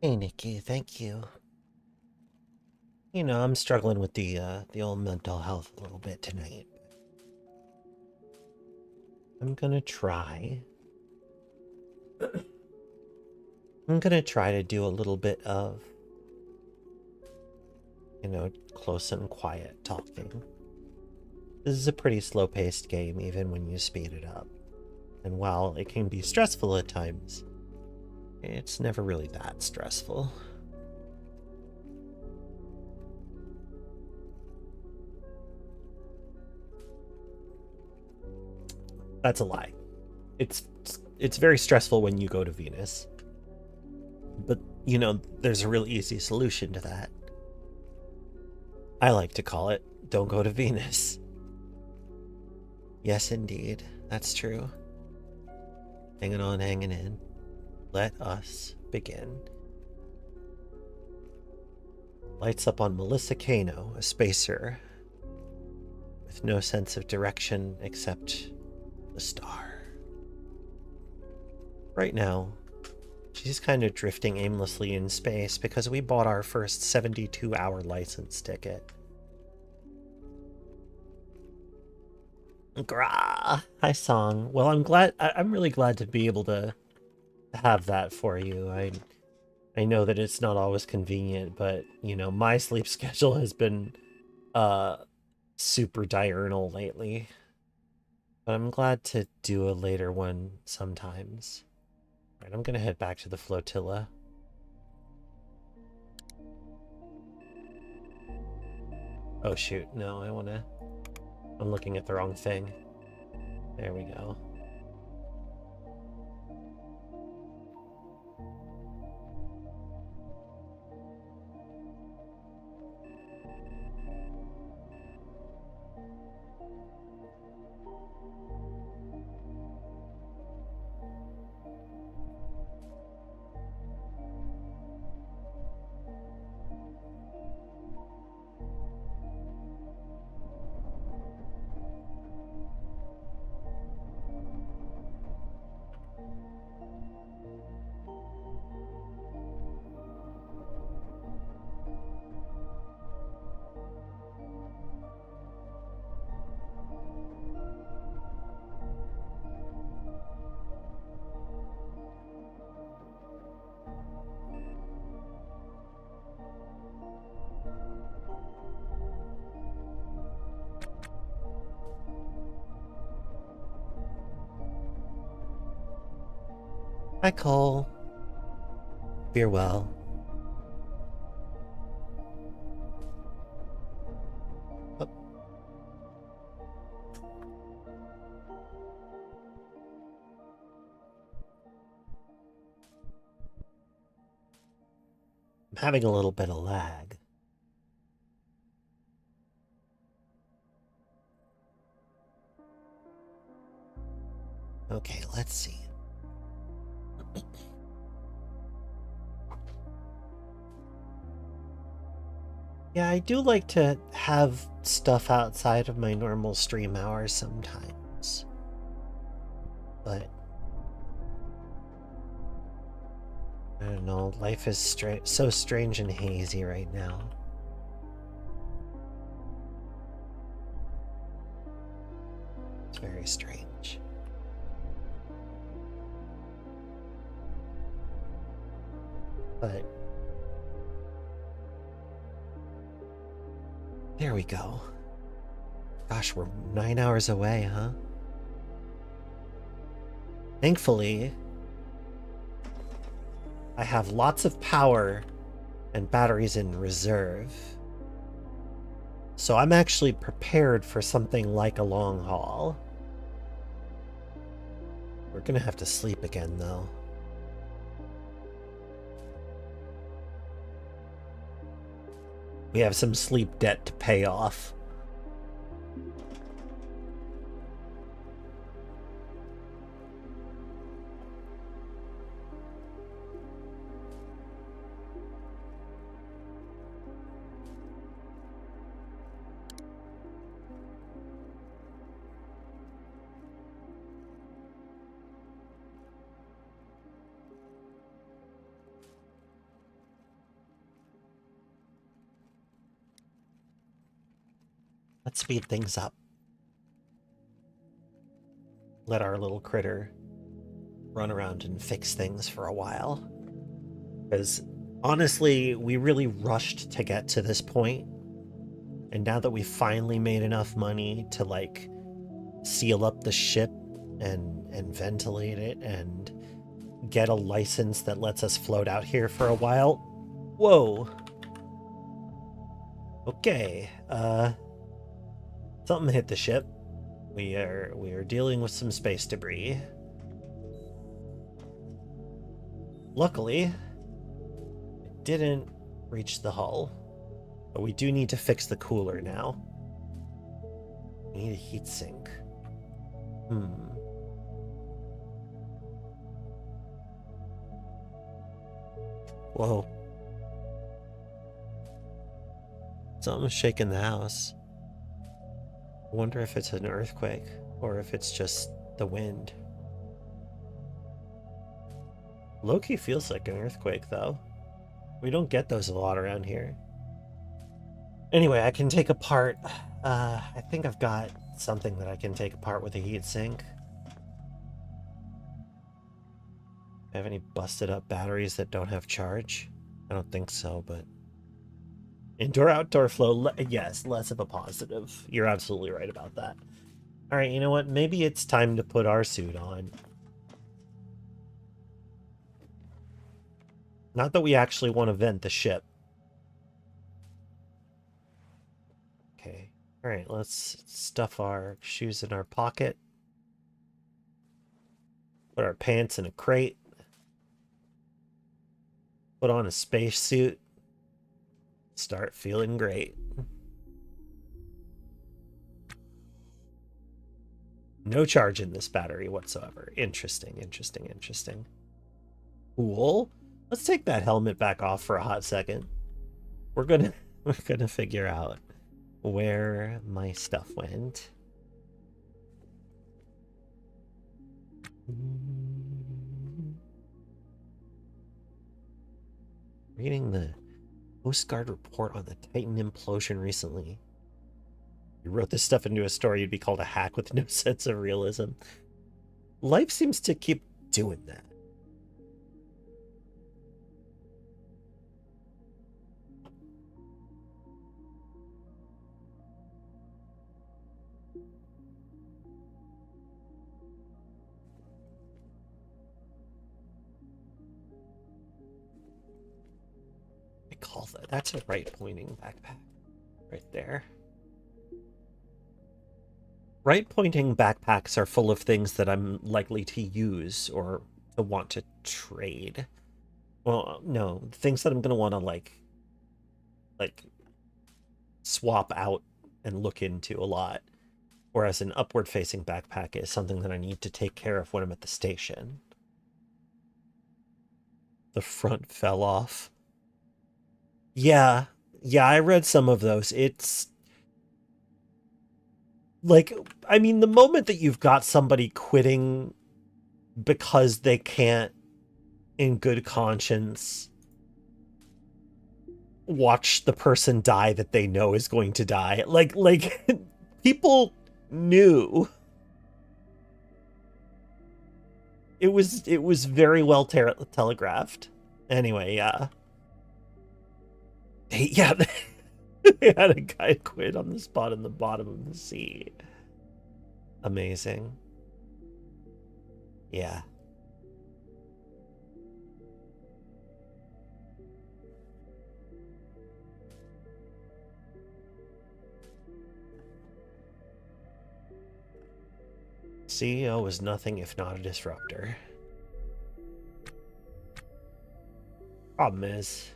Hey, Nikki, thank you. You know, I'm struggling with the old mental health a little bit tonight. I'm gonna try. I'm gonna try to do a little bit of, close and quiet talking. This is a pretty slow-paced game, even when you speed it up. And while it can be stressful at times, it's never really that stressful. That's a lie. It's very stressful when you go to Venus. But, there's a real easy solution to that. I like to call it, don't go to Venus. Yes, indeed. That's true. Hanging on, hanging in. Let us begin. Lights up on Melissa Kano, a spacer with no sense of direction except the star. Right now, she's kind of drifting aimlessly in space because we bought our first 72-hour license ticket. Grah! Hi, Song. Well, I'm really glad to be able to have that for you. I know that it's not always convenient, but, you know, my sleep schedule has been super diurnal lately. But I'm glad to do a later one sometimes. All right, I'm gonna head back to the flotilla. Oh shoot, no, I'm looking at the wrong thing. There we go. Hi, Cole. Beer well. Oh. I'm having a little bit of lag. Okay, let's see. Yeah, I do like to have stuff outside of my normal stream hours sometimes. But I don't know, life is so strange and hazy right now. It's very strange. But there we go. Gosh, we're 9 hours away, huh? Thankfully, I have lots of power and batteries in reserve. So I'm actually prepared for something like a long haul. We're gonna have to sleep again, though. We have some sleep debt to pay off. Let's speed things up. Let our little critter run around and fix things for a while. Because honestly, we really rushed to get to this point. And now that we've finally made enough money to like seal up the ship and ventilate it and get a license that lets us float out here for a while. Whoa. Okay. Something hit the ship. We are dealing with some space debris. Luckily, it didn't reach the hull. But we do need to fix the cooler now. We need a heat sink. Whoa. Something's shaking the house. I wonder if it's an earthquake or if it's just the wind. Loki feels like an earthquake, though. We don't get those a lot around here. Anyway, I can take apart... I think I've got something that I can take apart with a heatsink. Have any busted up batteries that don't have charge? I don't think so, but... Indoor-outdoor flow, yes, less of a positive. You're absolutely right about that. Alright, you know what? Maybe it's time to put our suit on. Not that we actually want to vent the ship. Okay. Alright, let's stuff our shoes in our pocket. Put our pants in a crate. Put on a spacesuit. Start feeling great. No charge in this battery whatsoever. Interesting, interesting, interesting. Cool. Let's take that helmet back off for a hot second. We're gonna figure out where my stuff went. Reading the Coast Guard report on the Titan implosion recently. You wrote this stuff into a story, you'd be called a hack with no sense of realism. Life seems to keep doing that. Call that. That's a right pointing backpack right there. Right pointing backpacks are full of things that I'm likely to use or to want to trade. Well, no, things that I'm going to want to like swap out and look into a lot. Whereas an upward facing backpack is something that I need to take care of when I'm at the station. The front fell off. Yeah, I read some of those. It's like, I mean, the moment that you've got somebody quitting because they can't, in good conscience, watch the person die that they know is going to die. Like people knew. It was very well telegraphed. Anyway, yeah. Yeah, they had a guy quit on the spot in the bottom of the sea. Amazing. Yeah. CEO was nothing if not a disruptor. Problem is...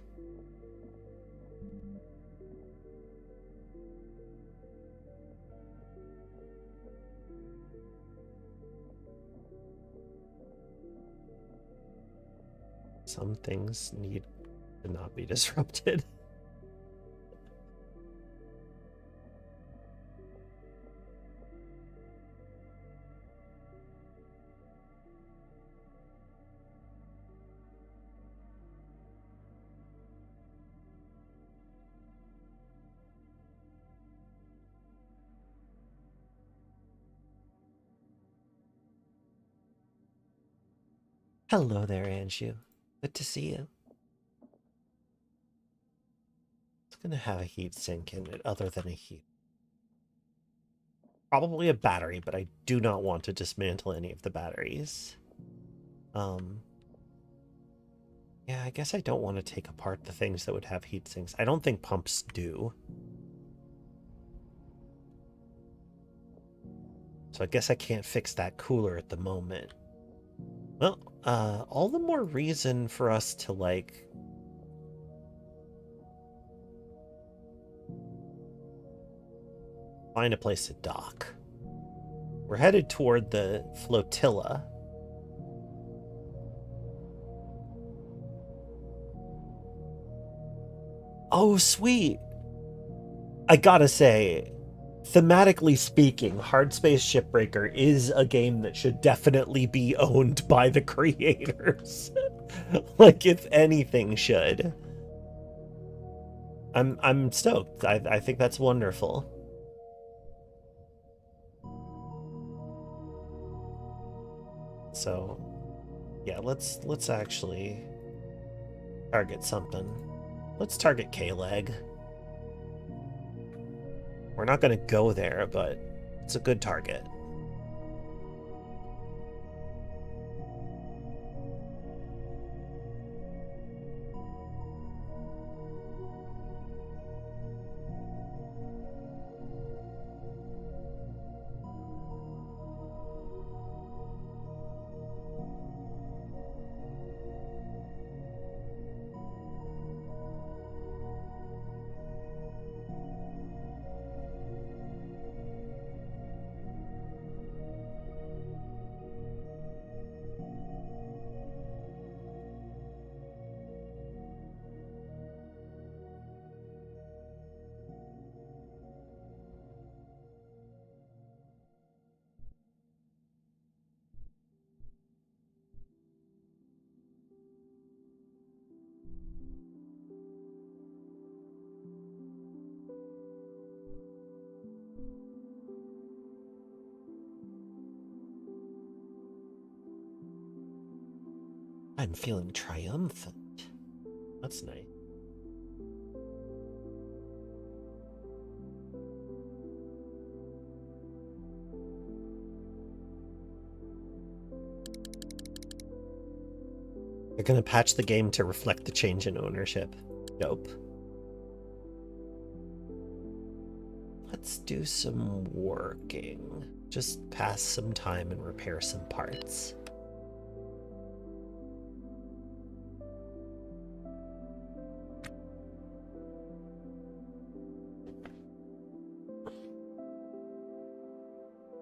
some things need to not be disrupted. Hello there, Anju. Good to see you. It's gonna have a heat sink in it other than a heat. Probably a battery, but I do not want to dismantle any of the batteries. Yeah, I guess I don't want to take apart the things that would have heat sinks. I don't think pumps do. So I guess I can't fix that cooler at the moment. Well, all the more reason for us to, like... Find a place to dock. We're headed toward the flotilla. Oh, sweet. I gotta say, thematically speaking, Hard Space Shipbreaker is a game that should definitely be owned by the creators. Like, if anything should. I'm stoked. I think that's wonderful. So, yeah, let's actually target something. Let's target K-Leg. We're not going to go there, but it's a good target. I'm feeling triumphant. That's nice. They're gonna patch the game to reflect the change in ownership. Dope. Let's do some working. Just pass some time and repair some parts.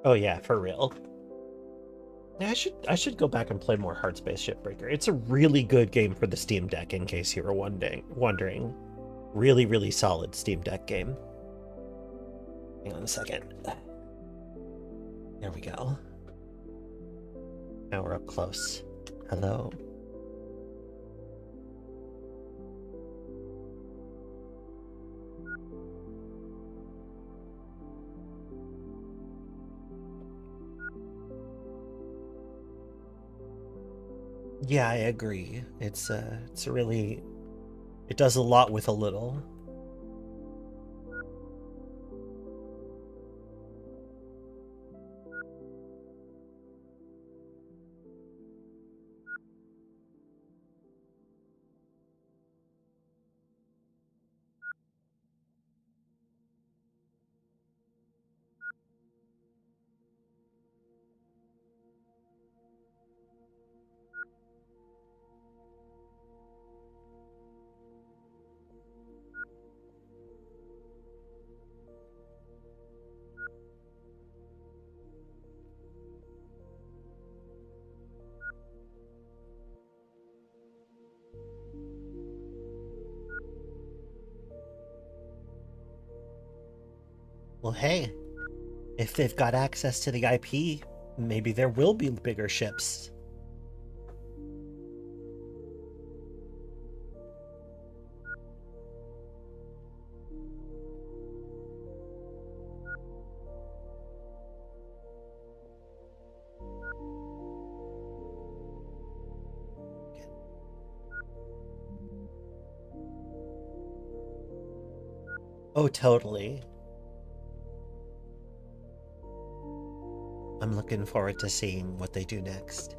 Oh yeah, for real. Yeah, I should go back and play more Hard Space Shipbreaker. It's a really good game for the Steam Deck, in case you were wondering. Really, really solid Steam Deck game. Hang on a second. There we go. Now we're up close. Hello. Yeah, I agree. It's really, it does a lot with a little. Well, hey, if they've got access to the IP, maybe there will be bigger ships. Oh, totally. I'm looking forward to seeing what they do next.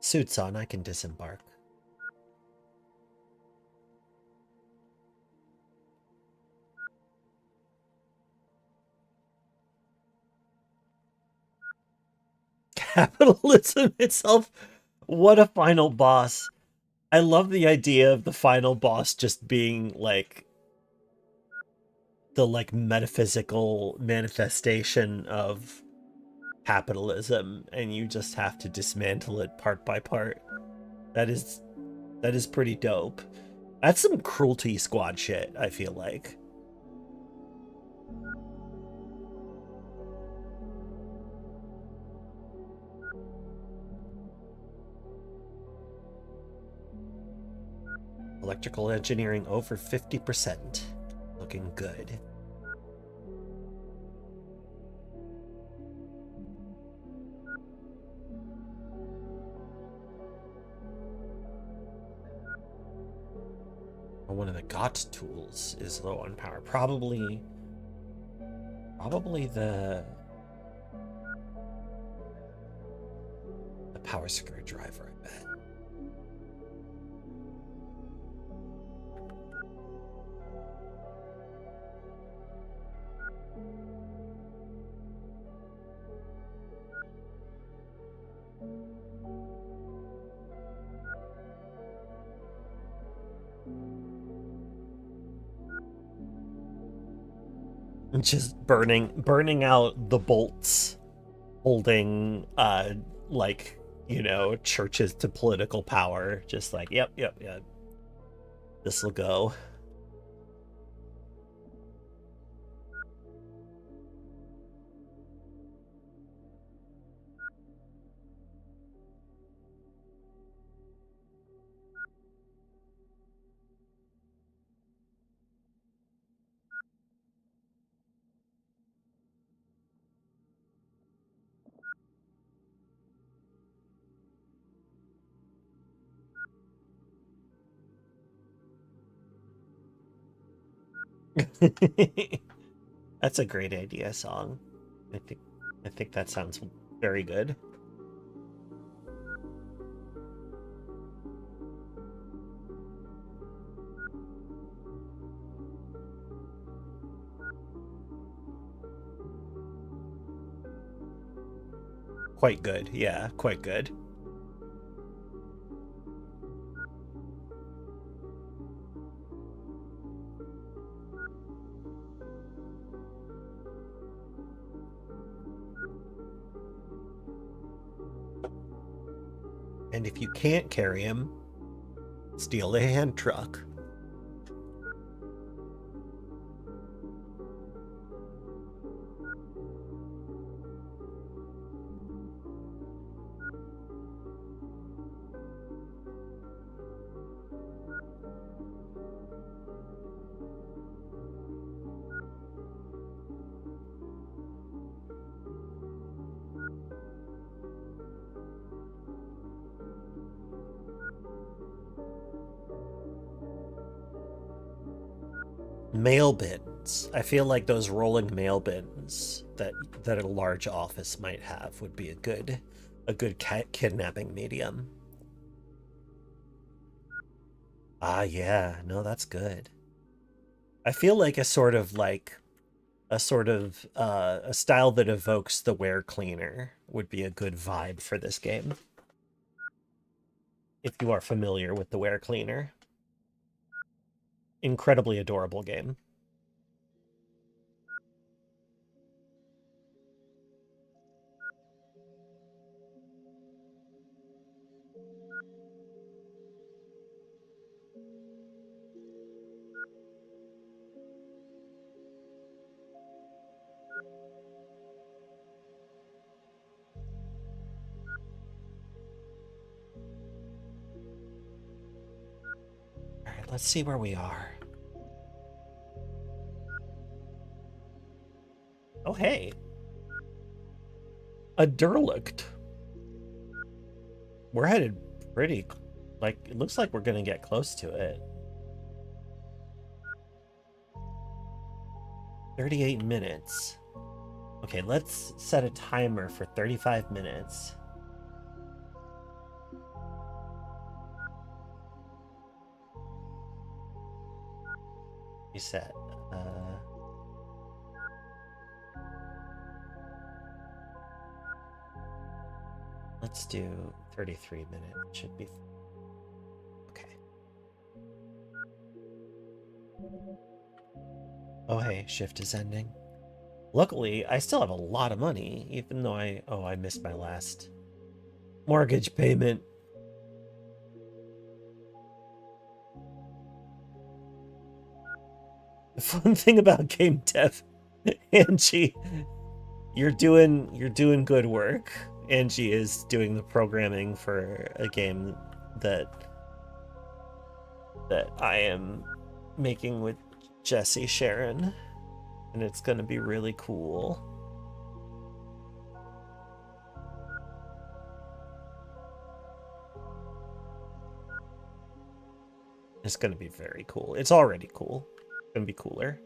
Suits on, I can disembark. capitalism itself. What a final boss. I love the idea of the final boss just being like the like metaphysical manifestation of capitalism, and you just have to dismantle it part by part. That is pretty dope. That's some Cruelty Squad shit, I feel like. Electrical engineering over 50%. Looking good. One of the GOT tools is low on power. Probably the power screwdriver, I bet. Just burning out the bolts holding like, you know, churches to political power. Just like, yep. This'll go. That's a great idea song. I think that sounds very good. Quite good. Yeah, quite good. And if you can't carry him, steal a hand truck. Mail bins. I feel like those rolling mail bins that a large office might have would be a good kidnapping medium. Ah, yeah. No, that's good. I feel like a sort of a style that evokes the ware cleaner would be a good vibe for this game. If you are familiar with the ware cleaner. Incredibly adorable game. All right, let's see where we are. Oh, hey. A derelict. We're headed pretty, like, it looks like we're gonna get close to it. 38 minutes. Okay, let's set a timer for 35 minutes. Reset. Let's do 33 minutes. Should be okay. Oh hey, shift is ending. Luckily, I still have a lot of money, even though I missed my last mortgage payment. The fun thing about game dev, Angie, you're doing good work. Angie is doing the programming for a game that I am making with Jesse Sharon, and it's gonna be really cool. It's gonna be very cool. It's already cool. It's gonna be cooler.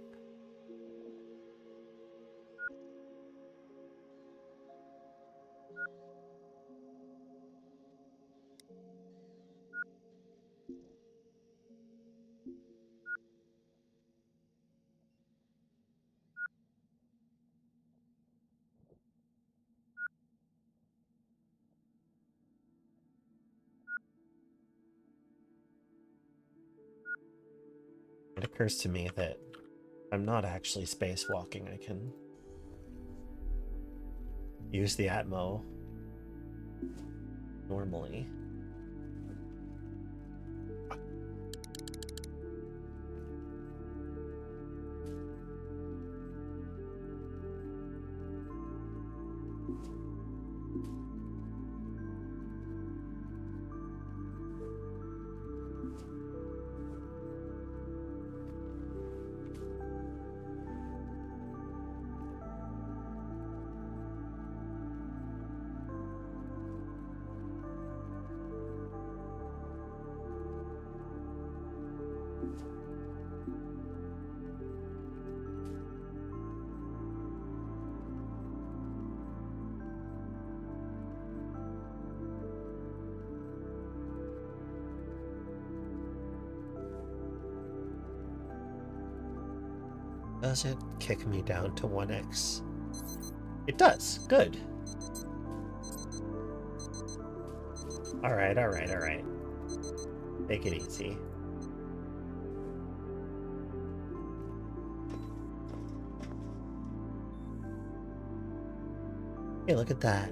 It occurs to me that I'm not actually spacewalking. I can use the Atmo normally. Does it kick me down to 1x? It does. Good. Alright, alright, alright. Take it easy. Hey, look at that.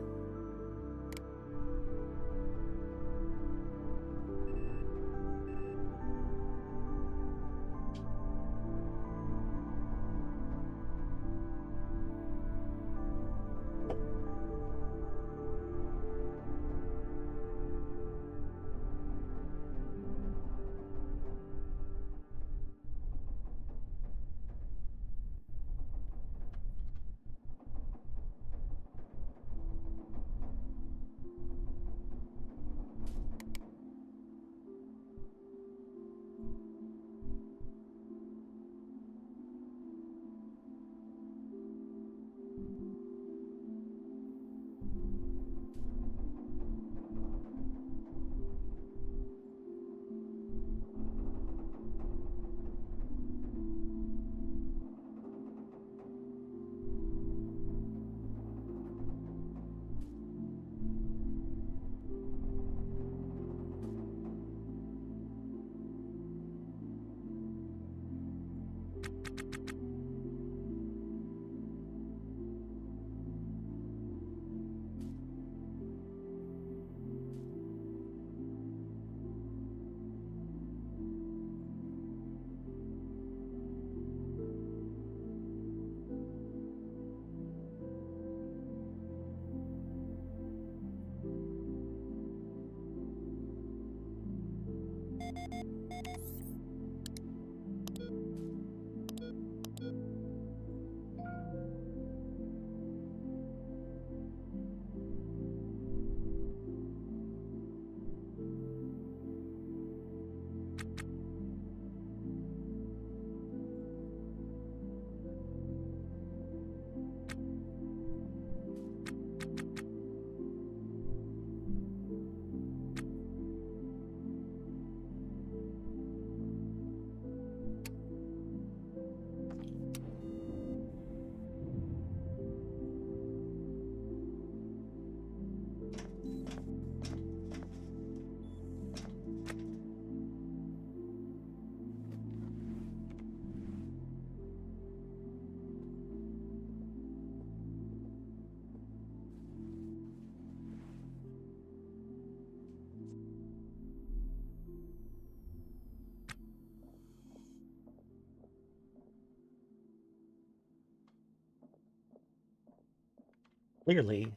Clearly,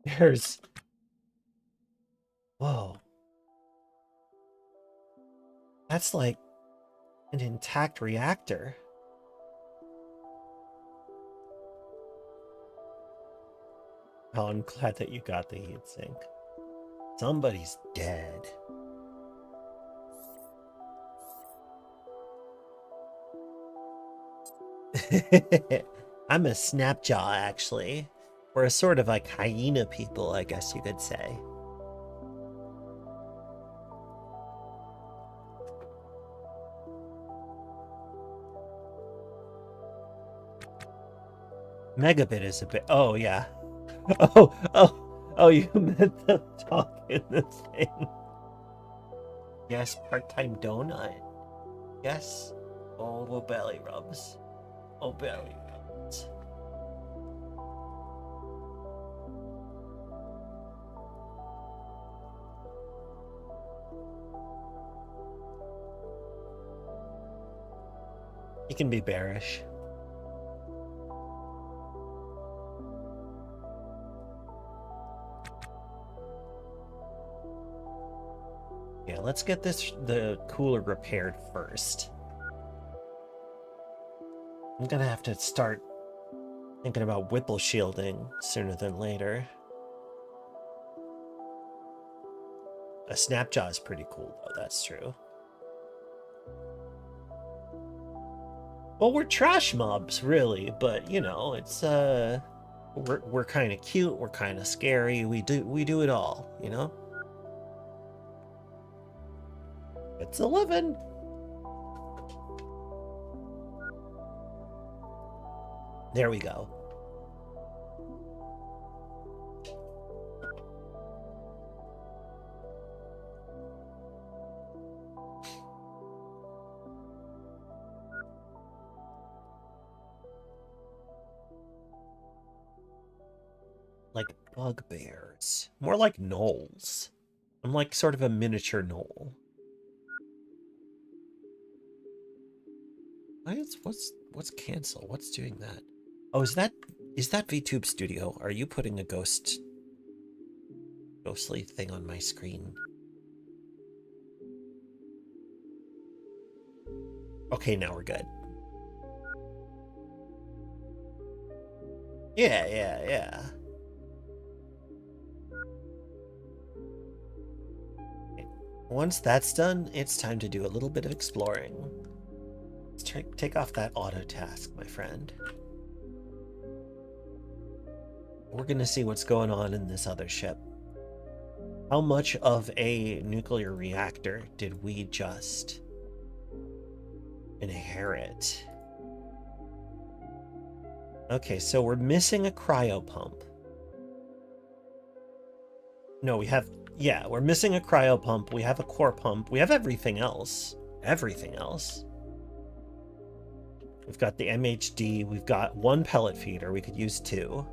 there's... Whoa. That's like an intact reactor. Oh, I'm glad that you got the heatsink. Somebody's dead. I'm a snapjaw, actually. We're a sort of like hyena people, I guess you could say. Megabit is a bit... Oh, yeah. Oh, you meant the talk in the thing. Yes, part-time donut. Yes. Oh, belly rubs. Oh, belly rubs. You can be bearish. Yeah, let's get the cooler repaired first. I'm gonna have to start thinking about Whipple shielding sooner than later. A snapjaw is pretty cool, though, that's true. Well, we're trash mobs, really, but you know, it's we're kind of cute, we're kind of scary, we do it all, you know? It's 11. There we go. Like bugbears. More like gnolls. I'm like sort of a miniature gnoll. What's cancel? What's doing that? Oh, is that VTube Studio? Are you putting a ghostly thing on my screen? Okay, now we're good. Yeah. Once that's done, it's time to do a little bit of exploring. Let's take off that auto task, my friend. We're gonna see what's going on in this other ship. How much of a nuclear reactor did we just inherit? Okay, so we're missing a cryopump. No, we have... Yeah, we're missing a cryopump. We have a core pump. We have everything else. Everything else. We've got the MHD. We've got one pellet feeder. We could use 2.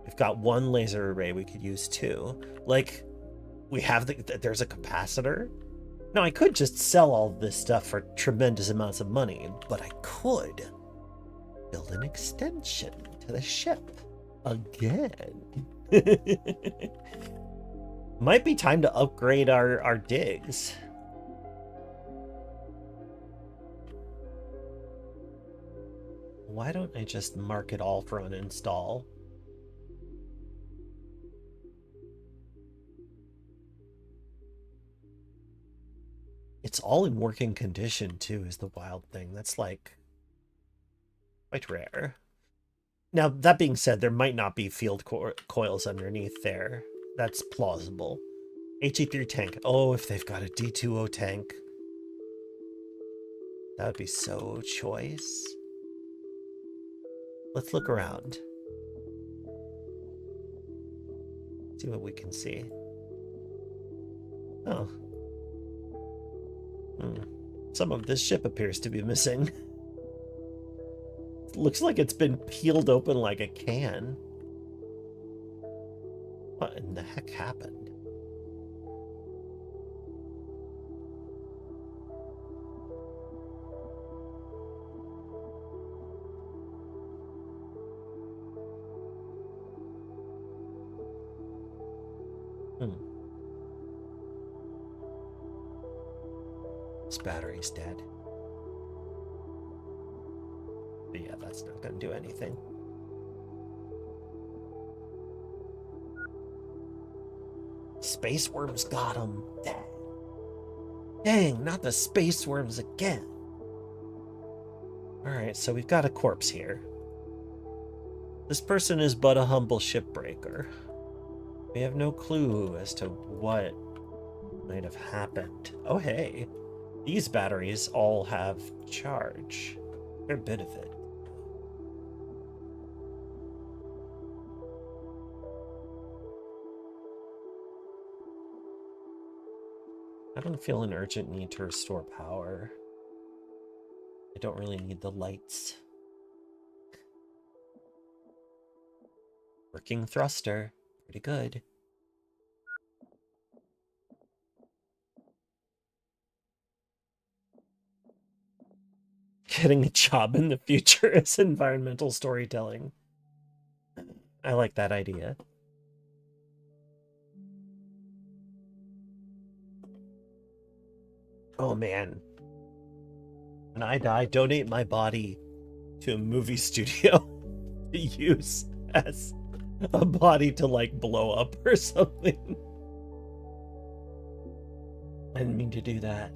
We've got one laser array. We could use 2. Like, we have there's a capacitor. Now, I could just sell all this stuff for tremendous amounts of money, but I could build an extension to the ship again. Might be time to upgrade our digs. Why don't I just mark it all for uninstall? It's all in working condition too, is the wild thing. That's like quite rare. Now, that being said, there might not be field coils underneath there. That's plausible. HE3 tank. Oh, if they've got a D2O tank. That would be so choice. Let's look around. See what we can see. Oh. Some of this ship appears to be missing. It looks like it's been peeled open like a can. What in the heck happened? Hmm. This battery's dead. But yeah, that's not going to do anything. Space worms got him. Dang, not the space worms again. Alright, so we've got a corpse here. This person is but a humble shipbreaker. We have no clue as to what might have happened. Oh, hey. These batteries all have charge. They're a bit of it. I don't feel an urgent need to restore power. I don't really need the lights. Working thruster. Pretty good. Getting a job in the future is environmental storytelling. I like that idea. Oh man. When I die, donate my body to a movie studio to use as a body to like blow up or something. I didn't mean to do that.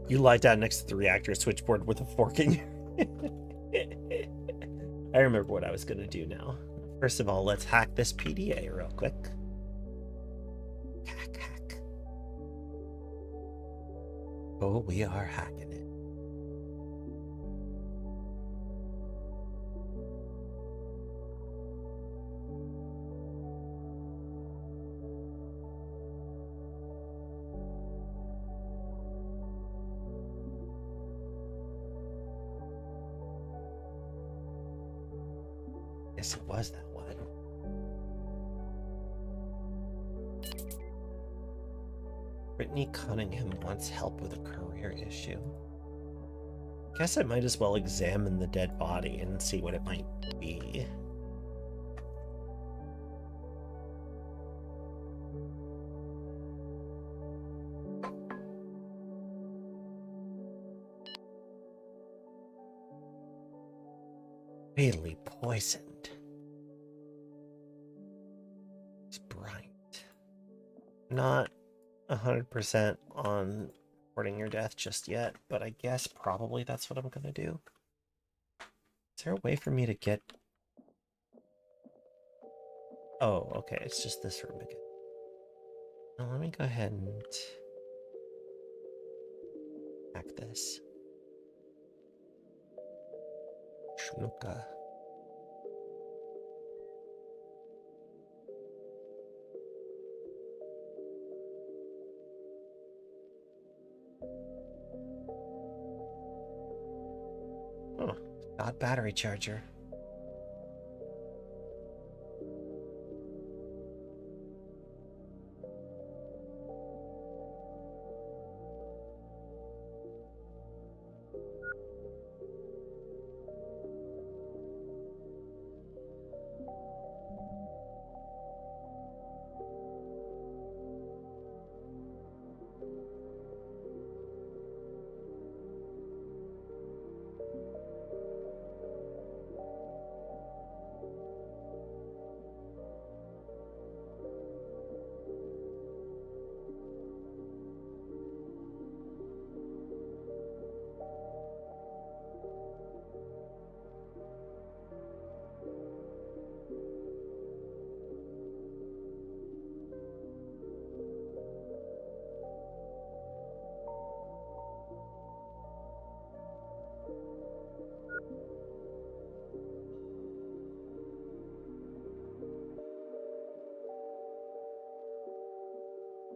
You lie down next to the reactor switchboard with a fork in your... I remember what I was going to do now. First of all, let's hack this PDA real quick. Hack. Oh, we are hacking it. Yes, it was that one. Brittany Cunningham wants help with a career issue. Guess I might as well examine the dead body and see what it might be. Fatally poisoned. It's bright. Not 100% on reporting your death just yet, but I guess probably that's what I'm gonna do. Is there a way for me to get... Oh, okay, it's just this room again. Now let me go ahead and hack this. Shnuka. Oh, got battery charger.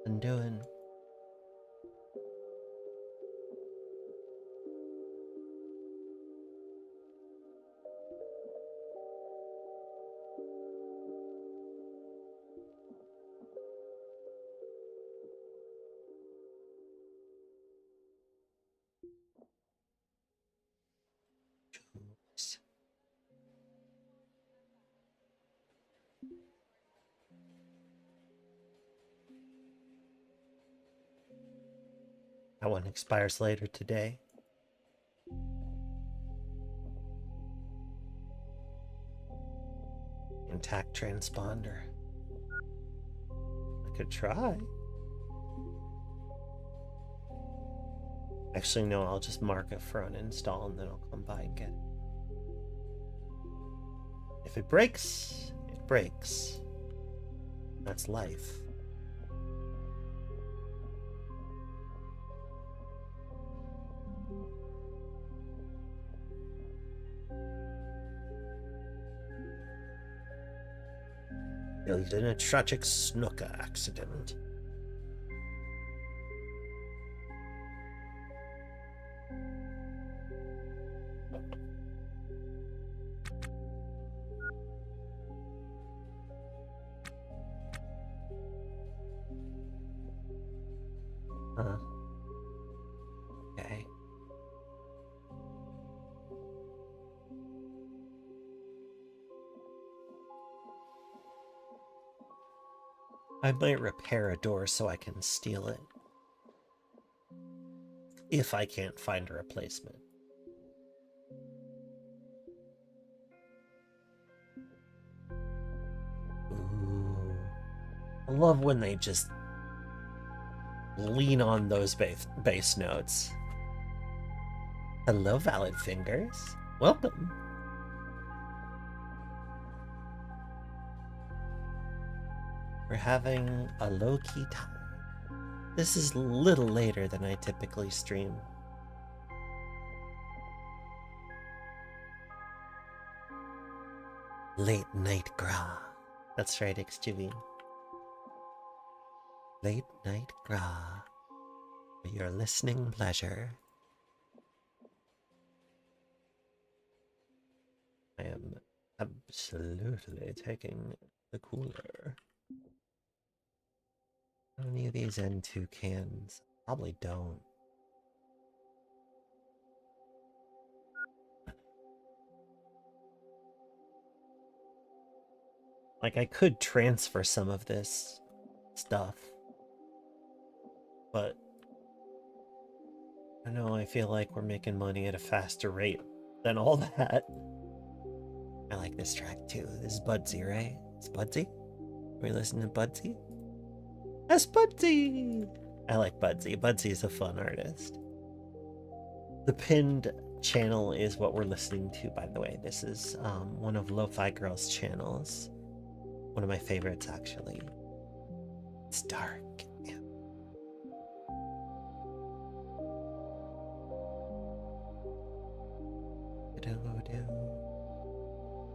I'm doing. That one expires later today. Intact transponder. I could try. Actually, no, I'll just mark it for uninstall and then I'll come by and get it. If it breaks, it breaks. That's life. Killed in a tragic snooker accident. Huh. Okay. I might repair a door so I can steal it. If I can't find a replacement. Ooh. I love when they just lean on those bass notes. Hello, Valid Fingers. Welcome. We're having a low-key time. This is a little later than I typically stream. Late night Gra. That's right, XGV. Late night Gra. For your listening pleasure. I am absolutely taking the cooler. How many of these N2 cans? Probably don't. Like, I could transfer some of this stuff. But I don't know, I feel like we're making money at a faster rate than all that. I like this track too. This is Budsy, right? It's Budsy? Are we listening to Budsy? That's Budsy! I like Budsy. Budsy is a fun artist. The pinned channel is what we're listening to, by the way. This is one of Lo-Fi Girl's channels. One of my favorites, actually. It's dark. Yeah.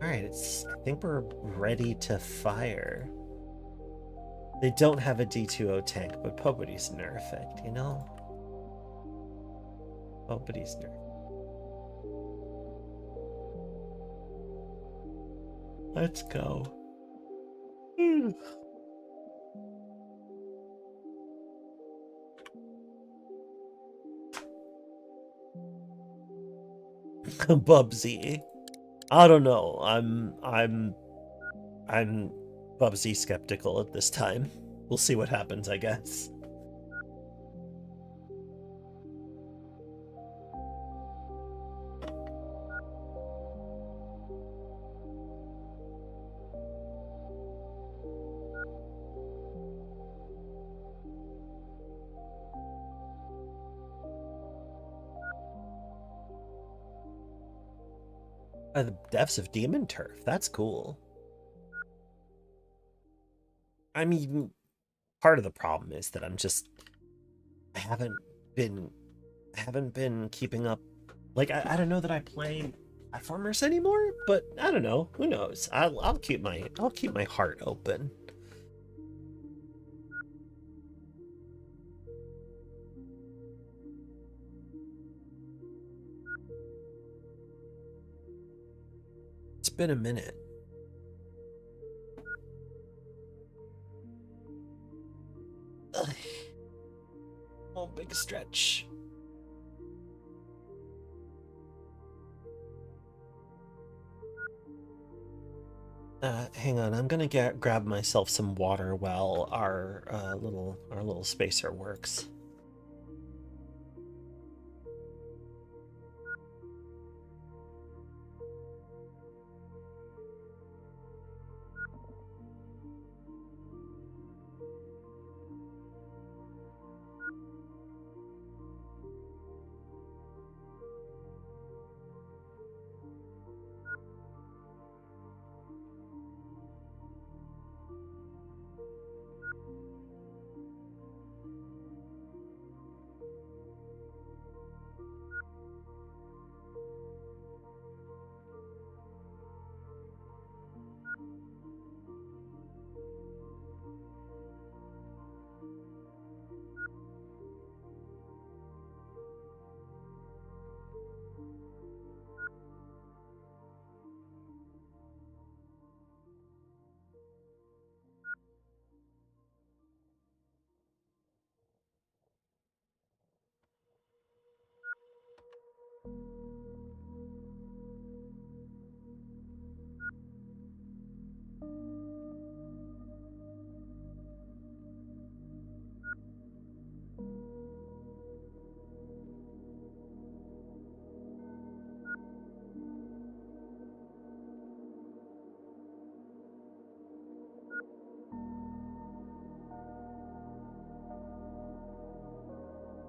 Alright, I think we're ready to fire. They don't have a D2O tank, but Pobody's nerf effect, you know? Pobody's nerf. Let's go. Bubsy. I don't know. I'm Bubsy skeptical at this time. We'll see what happens, I guess. The devs of Demon Turf. That's cool. I mean, part of the problem is that I haven't been keeping up. Like, I don't know that I play platformers anymore, but I don't know. Who knows? I'll keep my heart open. It's been a minute. Ugh. Oh, big stretch. Hang on, I'm gonna grab myself some water while our little spacer works.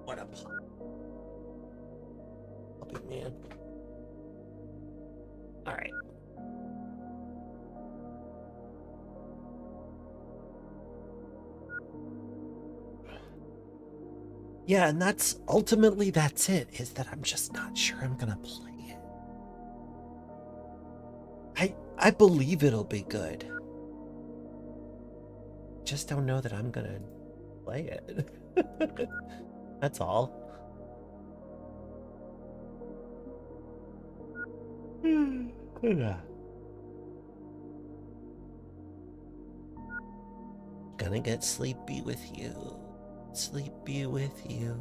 What a puppy man. All right. Yeah, and that's ultimately that's it, is that I'm just not sure I'm gonna play it. I believe it'll be good. Just don't know that I'm gonna play it. That's all. Gonna get sleepy with you. Sleepy with you.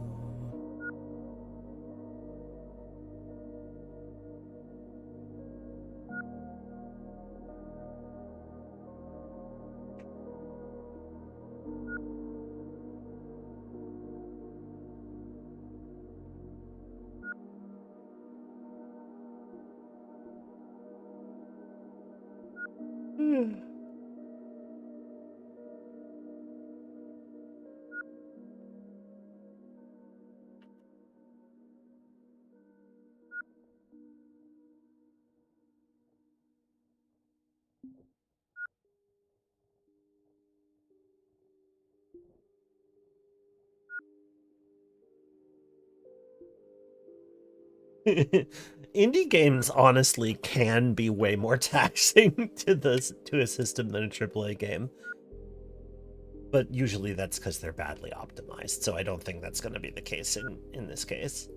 Indie games honestly can be way more taxing to a system than a AAA game. But usually that's because they're badly optimized, so I don't think that's going to be the case in this case.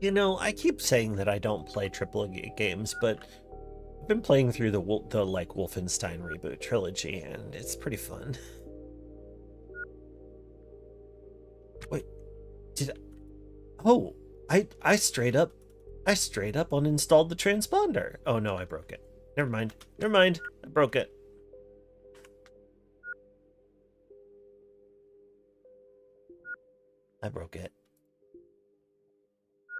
You know, I keep saying that I don't play AAA games, but I've been playing through the Wolfenstein reboot trilogy, and it's pretty fun. Wait, did I, oh, I straight up uninstalled the transponder. Oh no, I broke it. Never mind. Never mind. I broke it. I broke it.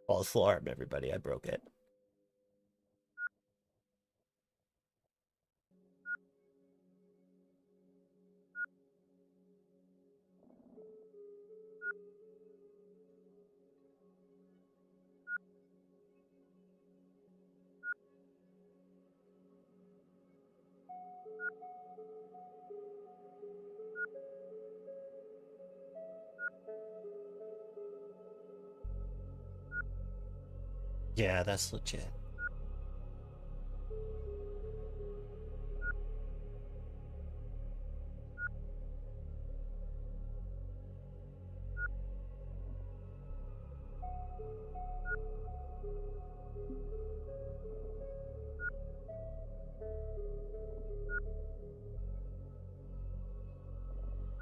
False alarm, everybody. I broke it. Yeah, that's legit.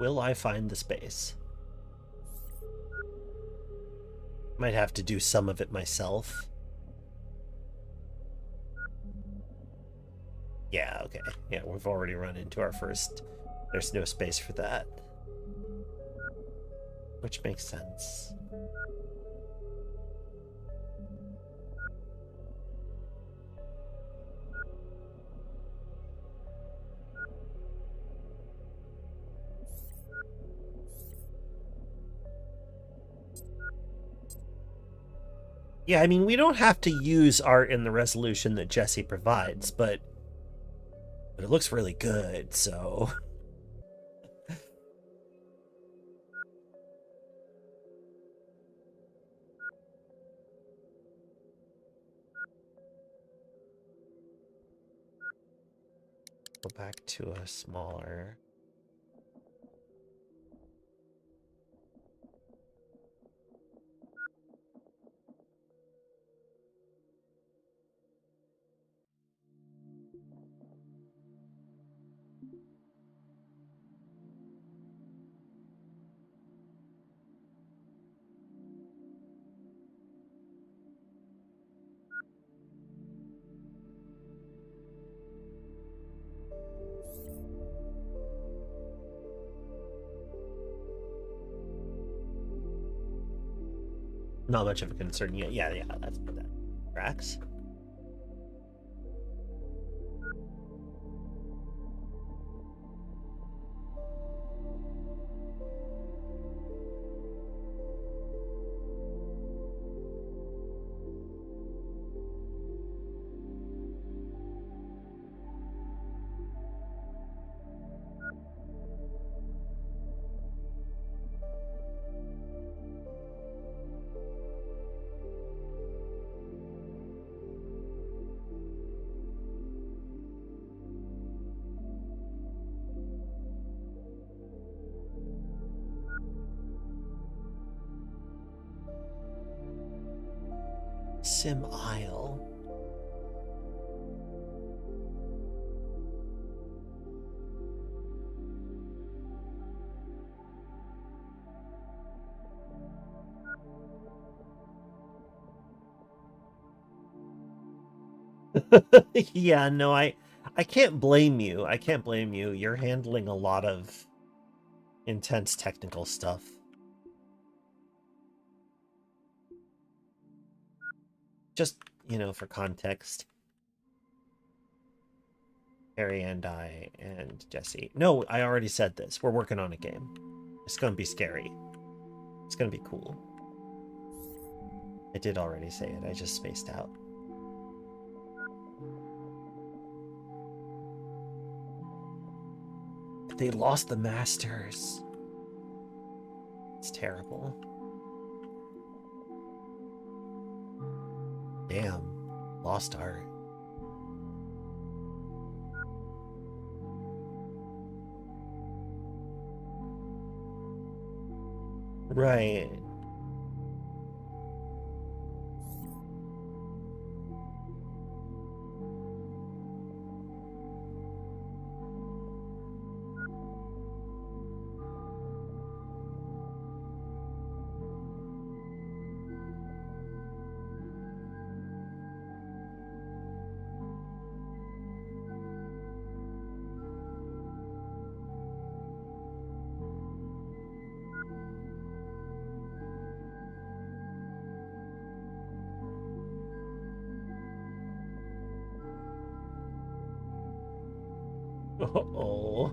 Will I find the space? Might have to do some of it myself. Yeah, okay. Yeah, we've already run into our first. There's no space for that. Which makes sense. Yeah, I mean, we don't have to use art in the resolution that Jesse provides, but it looks really good, so. Go back to a smaller. not much of a concern yet. Yeah, that tracks. Sim Isle. Yeah, no, I can't blame you. I can't blame you. You're handling a lot of intense technical stuff. Just, for context. Harry and I and Jesse. No, I already said this. We're working on a game. It's gonna be scary. It's gonna be cool. I did already say it. I just spaced out. They lost the Masters. It's terrible. Damn. Lost art. Right. Uh-oh.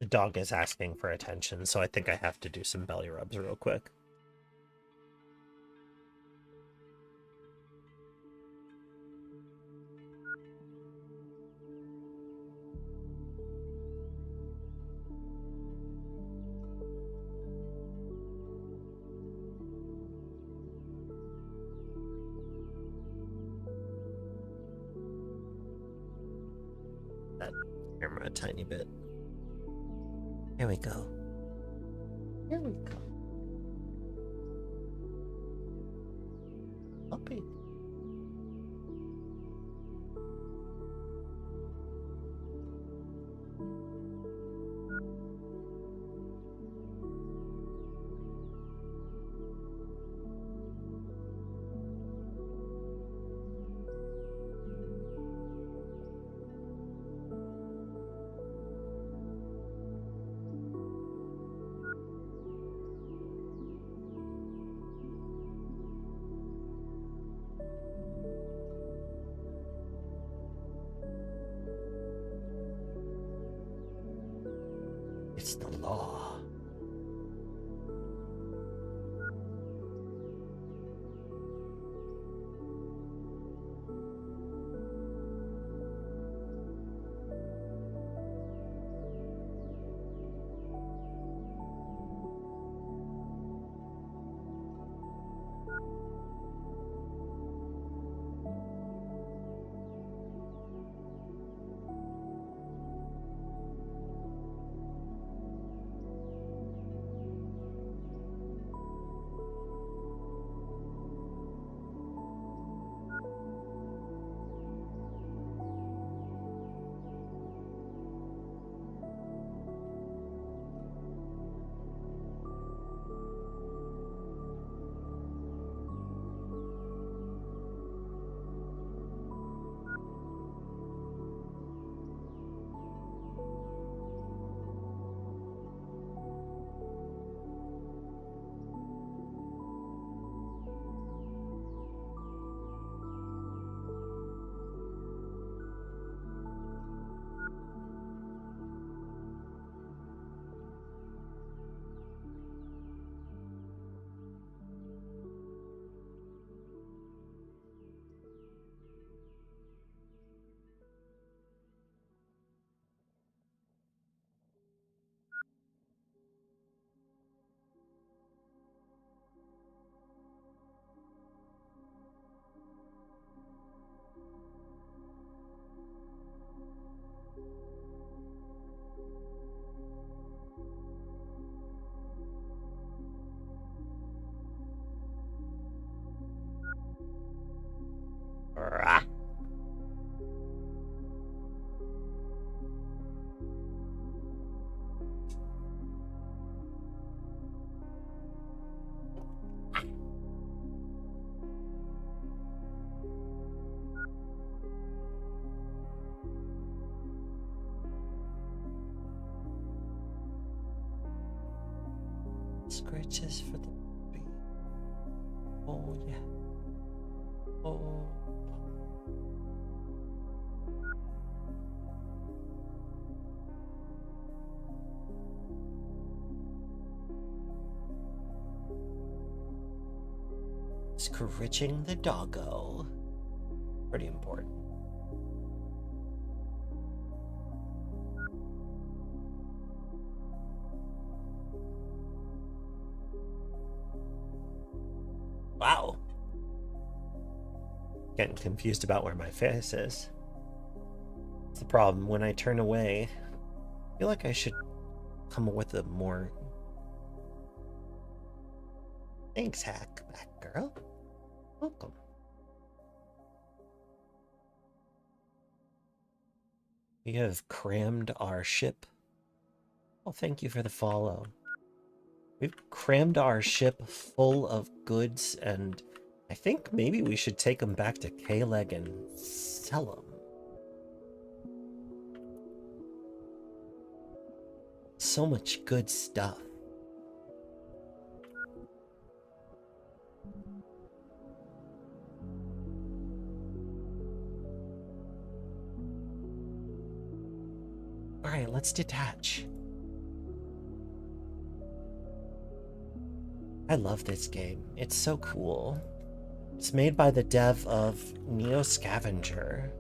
The dog is asking for attention, so I think I have to do some belly rubs real quick. That camera a tiny bit. Here we go. Here we go. Puppy. It's the law. Scratches for the baby. Oh, yeah. Oh. Scritching the doggo. Pretty important. Wow. Getting confused about where my face is. It's the problem. When I turn away, I feel like I should come with a more... Thanks, Hackback Girl. Welcome. We have crammed our ship. Well, thank you for the follow. We've crammed our ship full of goods, and I think maybe we should take them back to K-Leg and sell them. So much good stuff. All right, let's detach. I love this game. It's so cool. It's made by the dev of Neo Scavenger,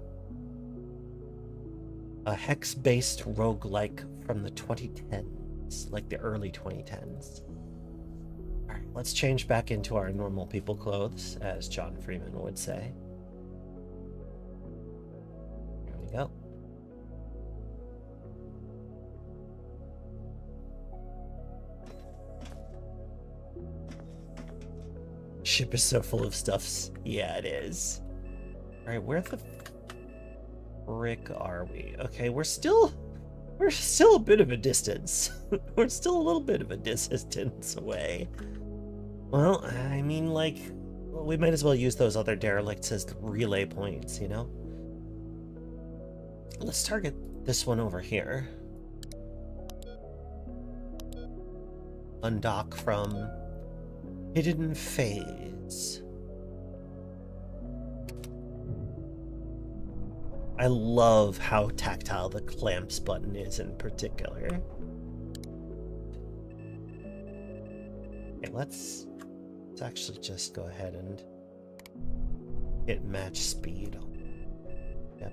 a hex-based roguelike from the 2010s, like the early 2010s. All right, let's change back into our normal people clothes, as John Freeman would say. Here we go. Ship is so full of stuffs. Yeah, it is. All right, where the frick are we? Okay, we're still a bit of a distance. We're still a little bit of a distance away. Well, I mean, like, we might as well use those other derelicts as relay points, you know? Let's target this one over here. Undock from Hidden Phase. I love how tactile the clamps button is in particular. Okay, let's actually just go ahead and hit match speed. Yep.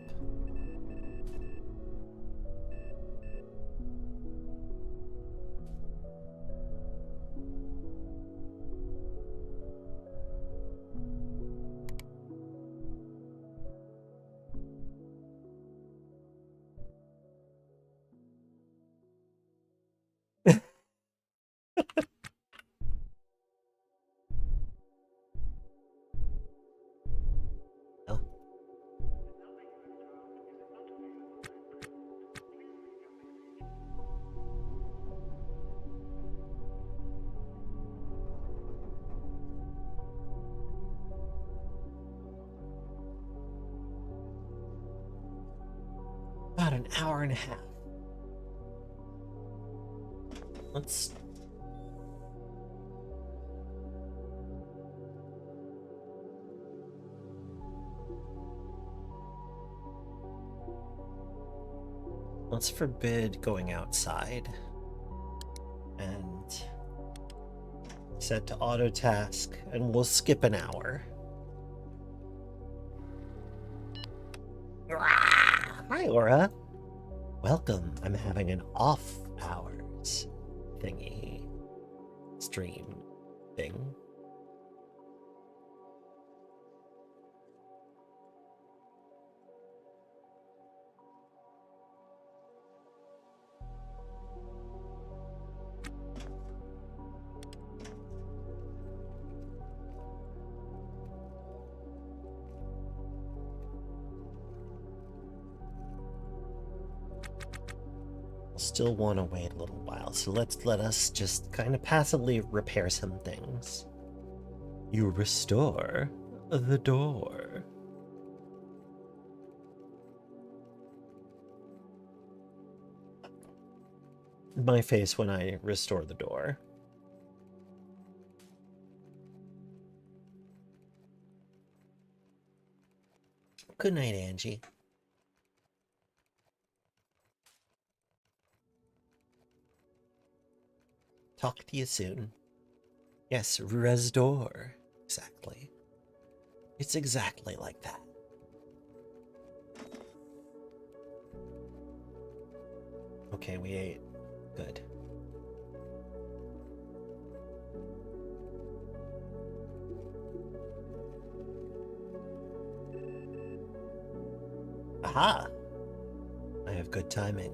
Oh. About an hour and a half. Let's forbid going outside and set to auto task, and we'll skip an hour. Hi, Aura. Welcome. I'm having an off hours thingy stream thing. Still want to wait a little while, so let us just kind of passively repair some things. You restore the door. My face when I restore the door. Good night, Angie. Talk to you soon. Yes, Resdor. Exactly. It's exactly like that. Okay, we ate. Good. Aha! I have good timing.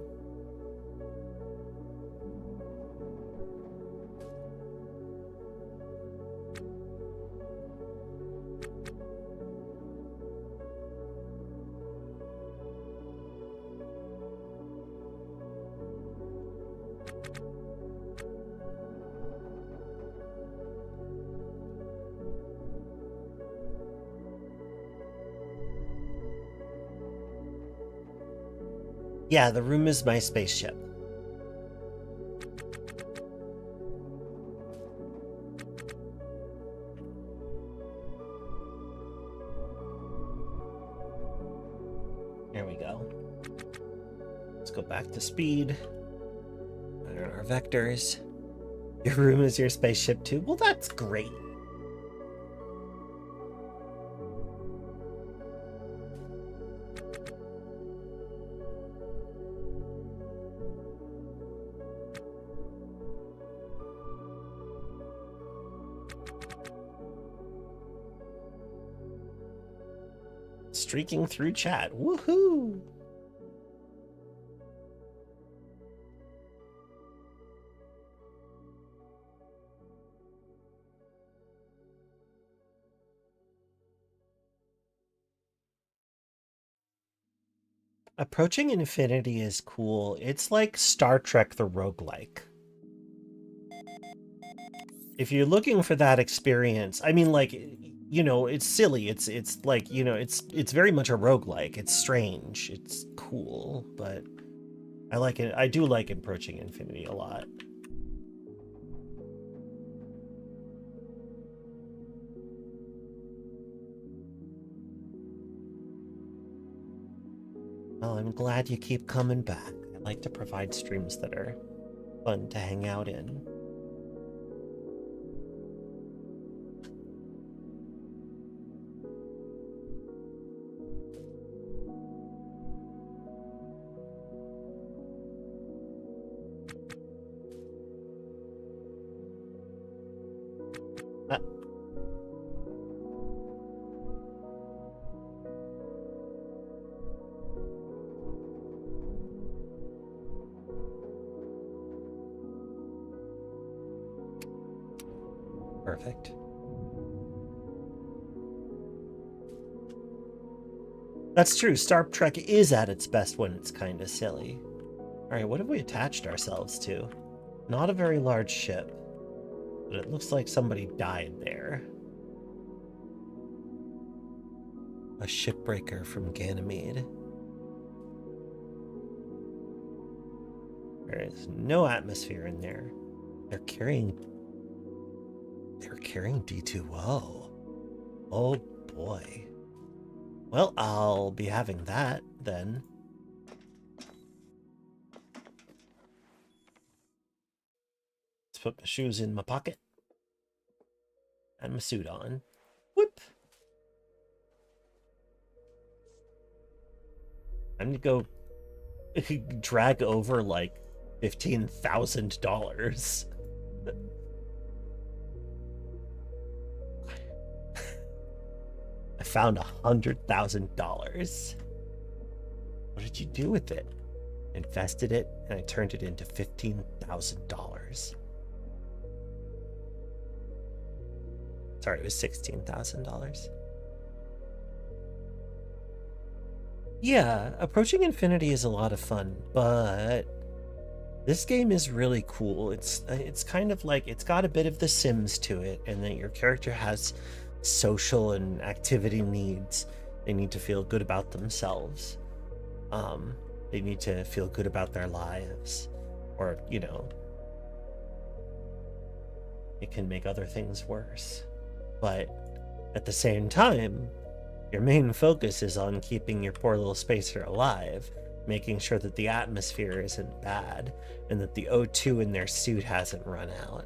Yeah, the room is my spaceship. There we go. Let's go back to speed. There are our vectors. Your room is your spaceship too? Well, that's great. Streaking through chat. Woohoo! Approaching Infinity is cool. It's like Star Trek the roguelike. If you're looking for that experience, I mean, like, you know, it's silly. It's like, you know, it's very much a roguelike. It's strange. It's cool, but I like it. I do like Approaching Infinity a lot. Well, I'm glad you keep coming back. I like to provide streams that are fun to hang out in. Perfect. That's true. Star Trek is at its best when it's kind of silly. All right, what have we attached ourselves to? Not a very large ship, but it looks like somebody died there. A shipbreaker from Ganymede. There is no atmosphere in there. They're carrying D2O. Oh boy. Well, I'll be having that then. Let's put my shoes in my pocket and my suit on. Whoop. I'm gonna go drag over like $15,000. I found $100,000. What did you do with it? Invested it, and I turned it into $15,000. Sorry, it was $16,000. Yeah, Approaching Infinity is a lot of fun, but this game is really cool. It's kind of like, it's got a bit of The Sims to it, and that your character has social and activity needs. They need to feel good about themselves. They need to feel good about their lives, or, you know, it can make other things worse. But at the same time, Your main focus is on keeping your poor little spacer alive, making sure that the atmosphere isn't bad, and that the O2 in their suit hasn't run out.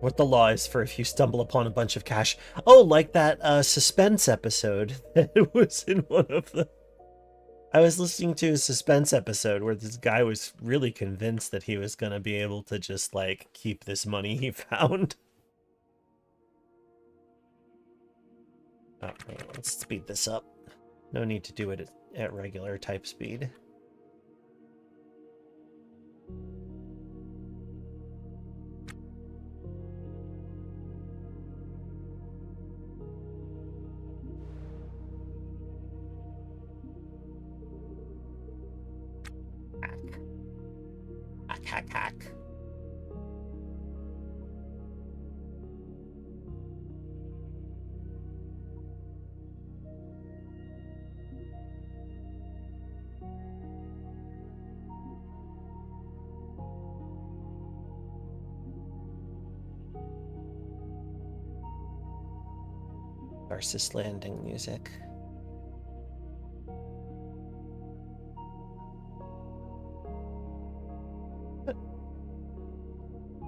What the law is for if you stumble upon a bunch of cash. Oh, like that suspense episode that was in one of the... I was listening to a suspense episode where this guy was really convinced that he was going to be able to just, like, keep this money he found. Oh, let's speed this up. No need to do it at regular type speed. Hack, hack, hack. Versus landing music.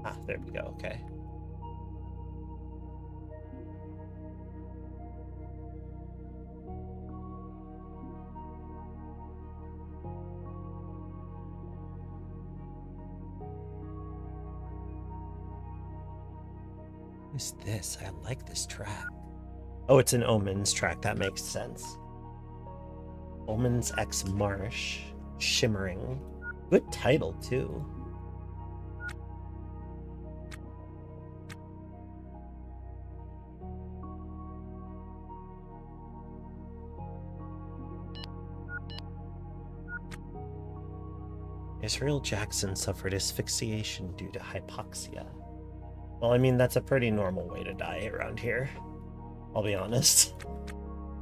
Ah, there we go, okay. Who's this? I like this track. Oh, it's an Omens track. That makes sense. Omens X Marsh. Shimmering. Good title, too. Israel Jackson suffered asphyxiation due to hypoxia. Well, I mean, that's a pretty normal way to die around here. I'll be honest.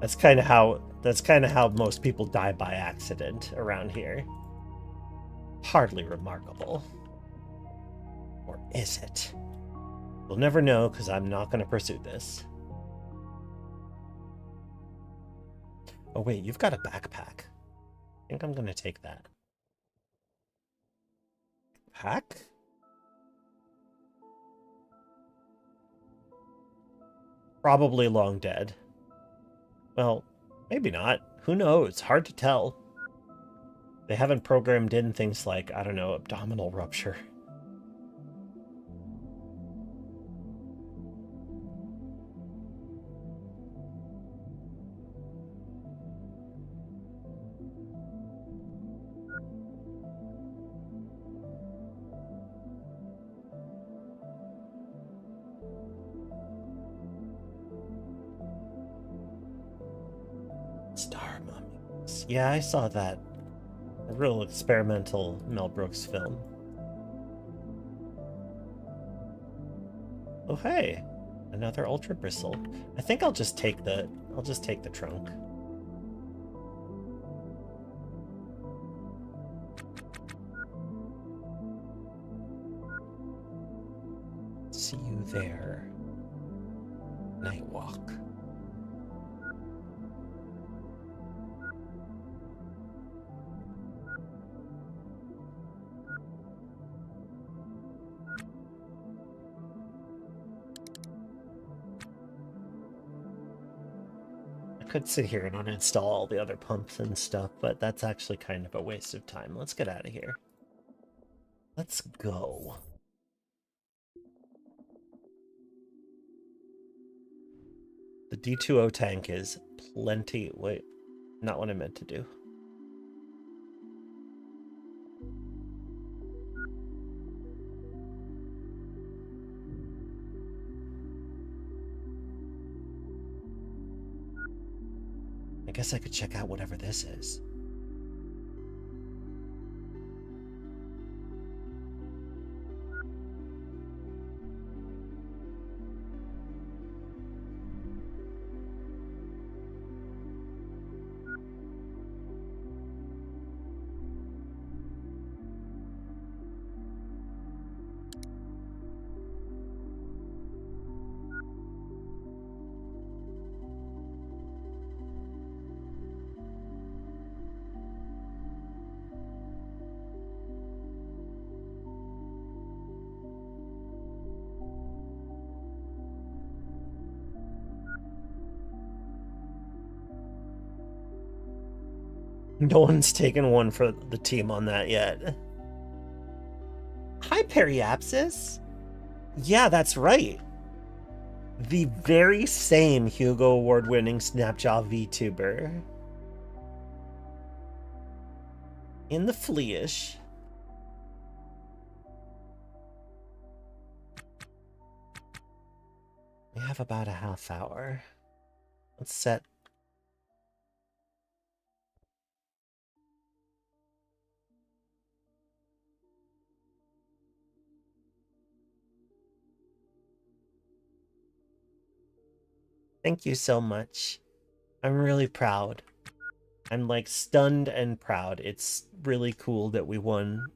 That's kind of how most people die by accident around here. Hardly remarkable. Or is it? We'll never know because I'm not going to pursue this. Oh wait, you've got a backpack. I think I'm going to take that. Pack? Probably long dead. Well, maybe not. Who knows? Hard to tell. They haven't programmed in things like, I don't know, abdominal rupture. Star Mummies. Yeah, I saw that. A real experimental Mel Brooks film. Oh hey, another Ultra Bristle. I think I'll just take the trunk. See you there. Night walk. Could sit here and uninstall all the other pumps and stuff, but that's actually kind of a waste of time. Let's get out of here. Let's go. The D2O tank is plenty... Wait, not what I meant to do. I guess I could check out whatever this is. No one's taken one for the team on that yet. Hi, Periapsis. Yeah, that's right. The very same Hugo Award-winning Snapjaw VTuber. In the Fleeish. We have about a half hour. Let's set... Thank you so much. I'm really proud. I'm like stunned and proud. It's really cool that we won.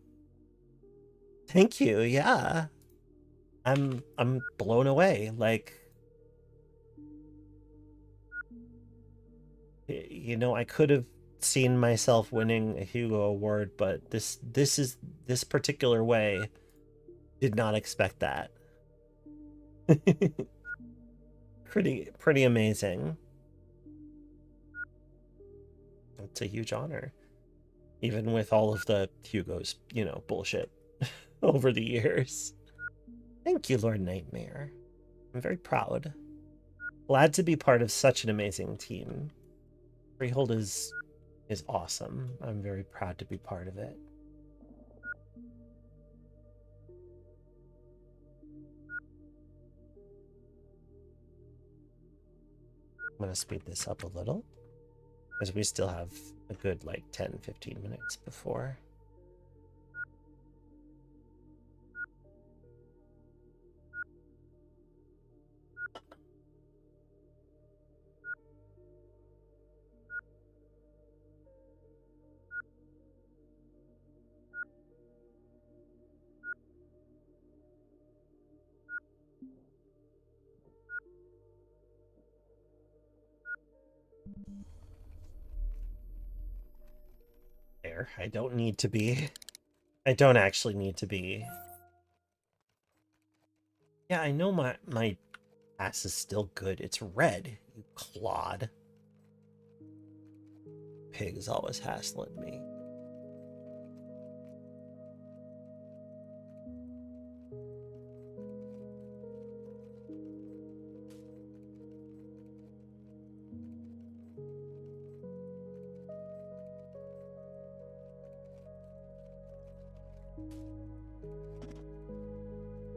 Thank you, yeah. I'm blown away. Like, you know, I could have seen myself winning a Hugo Award, but this particular way did not expect that. pretty amazing. It's a huge honor. Even with all of the Hugo's, you know, bullshit over the years. Thank you, Lord Nightmare. I'm very proud. Glad to be part of such an amazing team. Freehold is awesome. I'm very proud to be part of it. I'm going to speed this up a little, because we still have a good, like, 10-15 minutes before. There, I don't need to be. I don't actually need to be. Yeah, I know my ass is still good. It's red, you clod. Pig's always hassling me.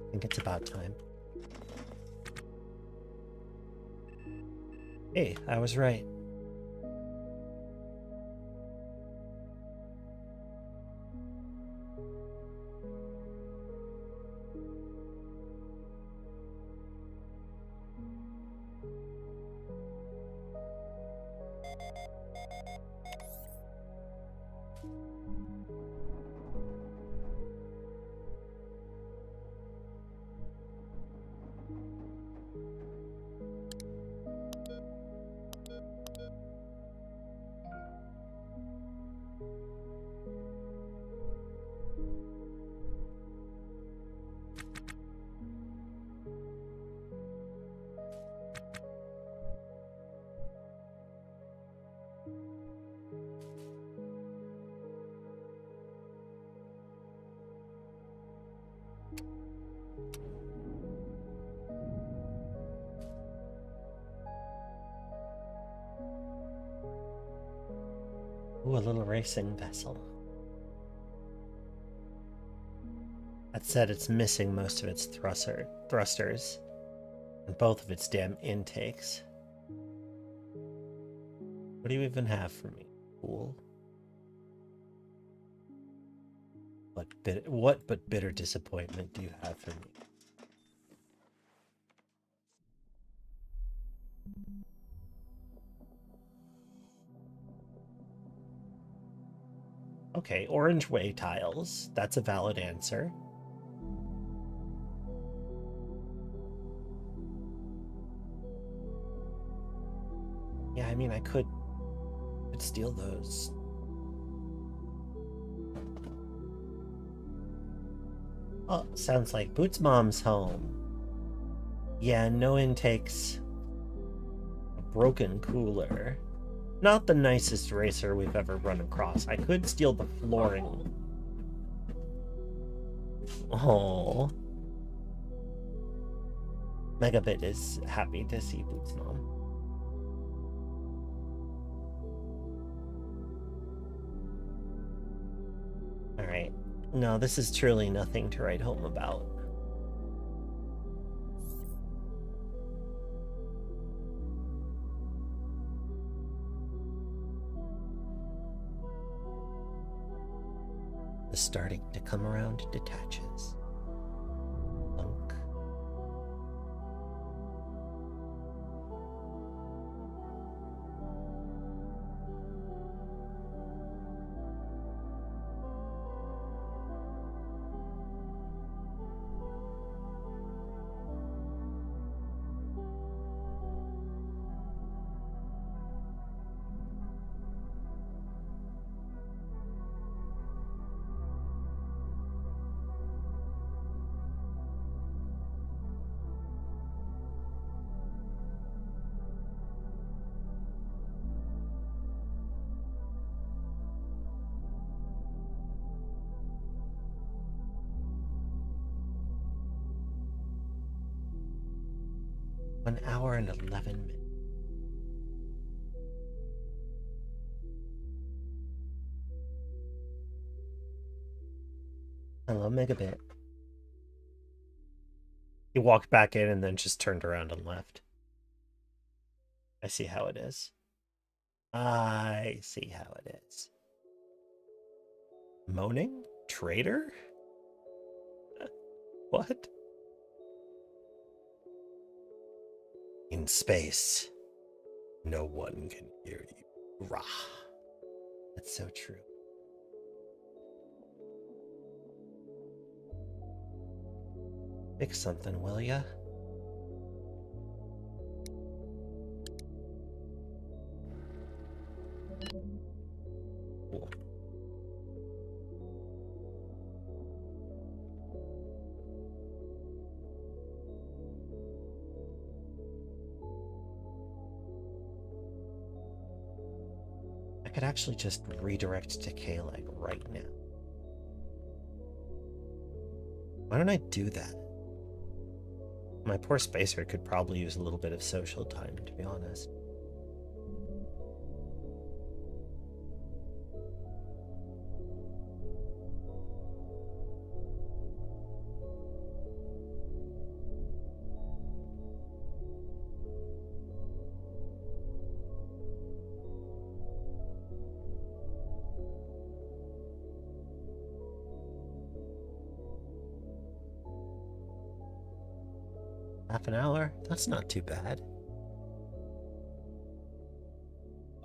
I think it's about time. Hey, I was right. Ooh, a little racing vessel. That said, it's missing most of its thrusters and both of its damn intakes. What do you even have for me? Cool. What but bitter disappointment do you have for me? Okay, orange way tiles. That's a valid answer. Yeah, I mean, I could steal those. Oh, sounds like Boots' mom's home. Yeah, no intakes. A broken cooler. Not the nicest racer we've ever run across. I could steal the flooring. Oh. Megabit is happy to see Boots Mom. Alright. No, this is truly nothing to write home about. The starting to come around detaches. Lunk. An hour and 11 minutes. Hello, Megabit. He walked back in and then just turned around and left. I see how it is. I see how it is. Moaning? Traitor? What? In space, no one can hear you. Rah. That's so true. Fix something, will ya? Cool. I could actually just redirect to K-Leg right now. Why don't I do that? My poor spacer could probably use a little bit of social time, to be honest. Half an hour? That's not too bad.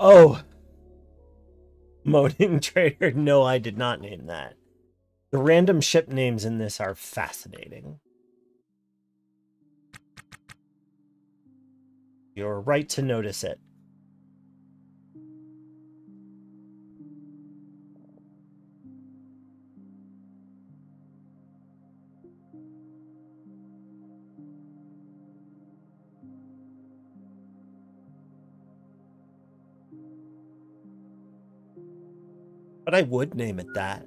Oh! Moaning Trader. No, I did not name that. The random ship names in this are fascinating. You're right to notice it. But I would name it that.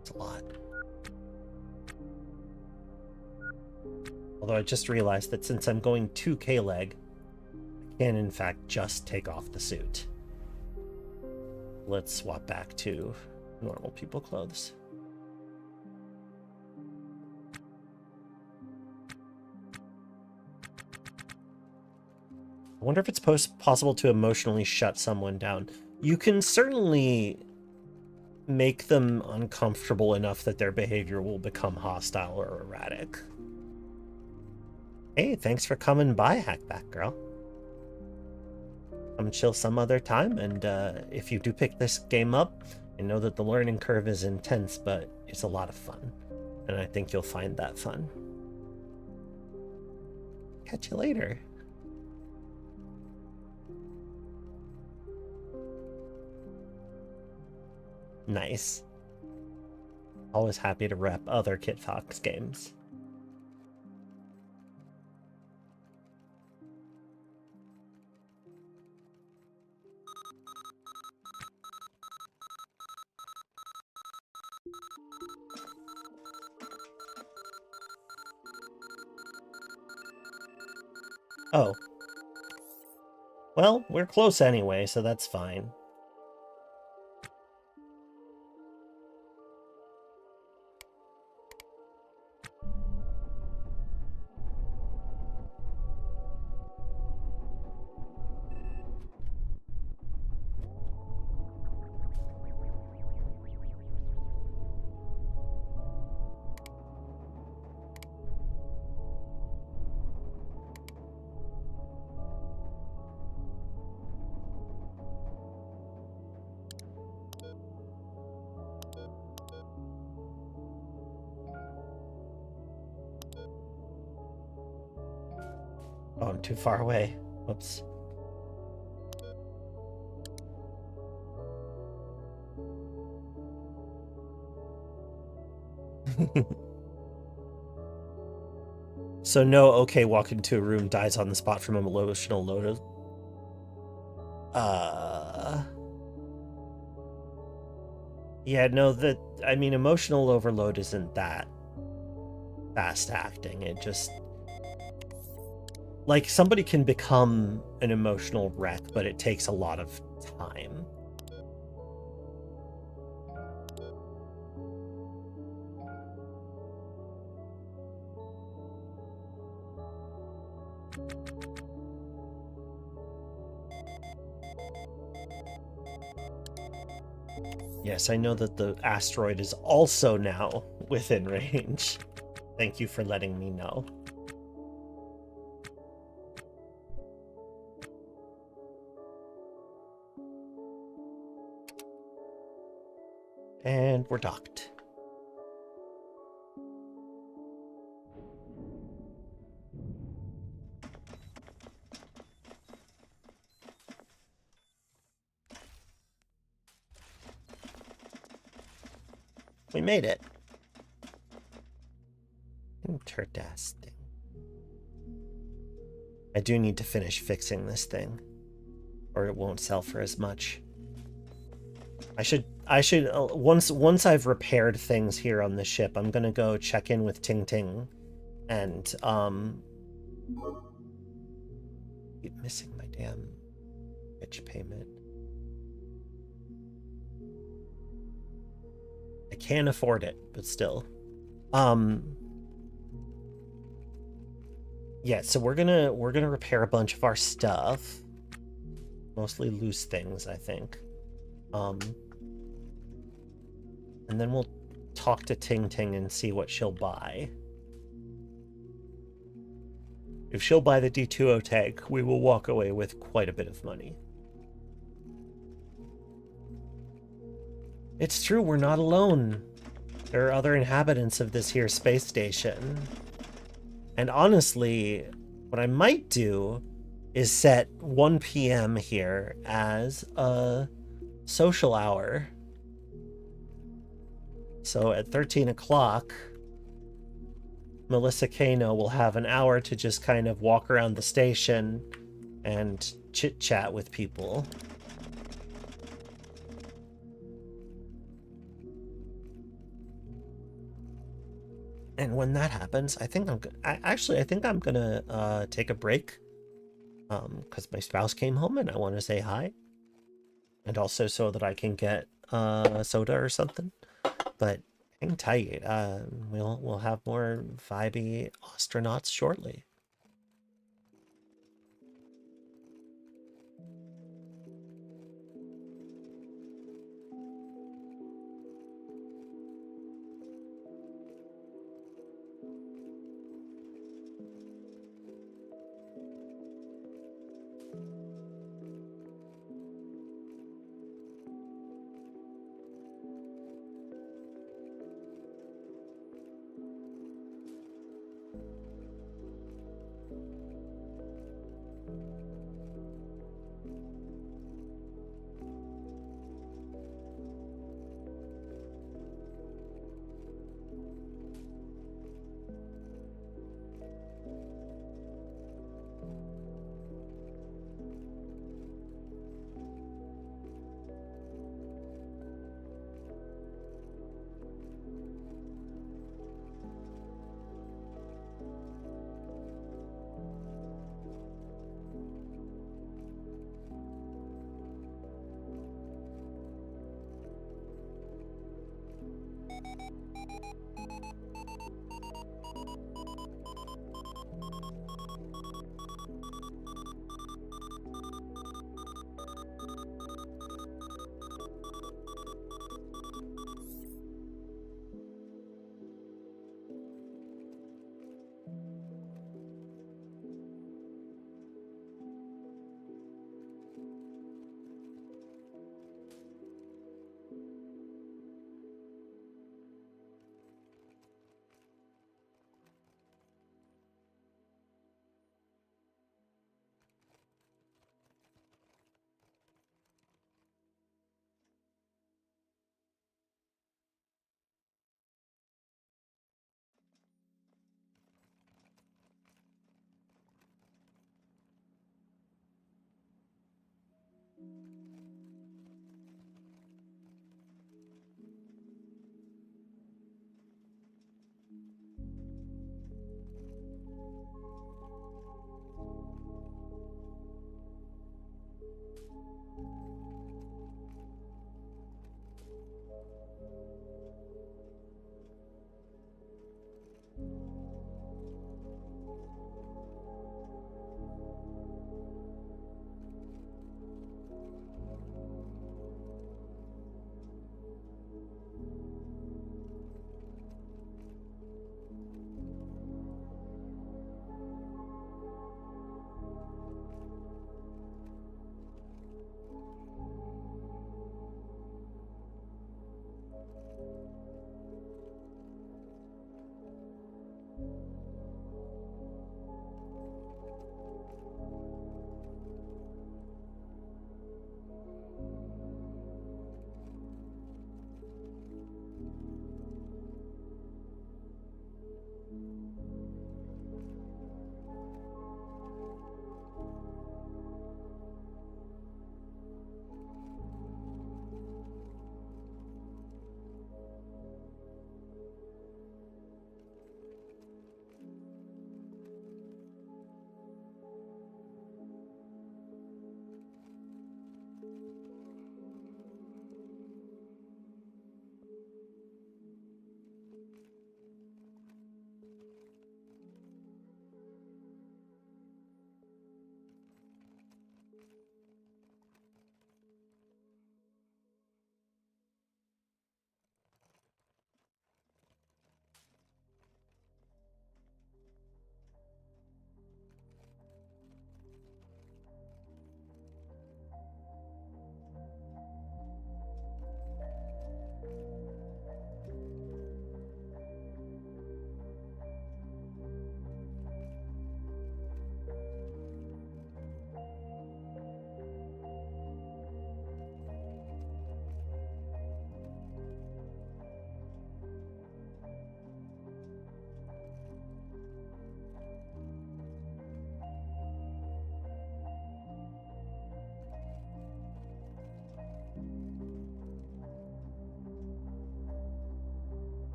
It's a lot. Although I just realized that since I'm going to K-Leg, I can in fact just take off the suit. Let's swap back to normal people clothes. I wonder if it's possible to emotionally shut someone down. You can certainly make them uncomfortable enough that their behavior will become hostile or erratic. Hey, thanks for coming by, Hackback Girl. Come chill some other time, and if you do pick this game up, I know that the learning curve is intense, but it's a lot of fun, and I think you'll find that fun. Catch you later. Nice. Always happy to rep other Kit Fox games. Oh. Well, we're close anyway, so that's fine. Oh, I'm too far away. Whoops. So no, okay, walk into a room, dies on the spot from an emotional load. Yeah, no, I mean, emotional overload isn't that fast acting. It just, like, somebody can become an emotional wreck, but it takes a lot of time. Yes, I know that the asteroid is also now within range. Thank you for letting me know. And we're docked. We made it. Interesting. I do need to finish fixing this thing, or it won't sell for as much. I should once I've repaired things here on the ship, I'm gonna go check in with Ting Ting, and keep missing my damn bitch payment. I can't afford it, but still. Yeah, so we're gonna repair a bunch of our stuff. Mostly loose things, I think. And then we'll talk to Ting Ting and see what she'll buy. If she'll buy the D2O tank, we will walk away with quite a bit of money. It's true, we're not alone. There are other inhabitants of this here space station. And honestly, what I might do is set 1 p.m. here as a social hour. So at 13 o'clock, Melissa Kano will have an hour to just kind of walk around the station and chit-chat with people. And when that happens, I think I'm gonna take a break, because my spouse came home and I want to say hi, and also so that I can get soda or something. But hang tight, we'll have more vibey Ostranauts shortly.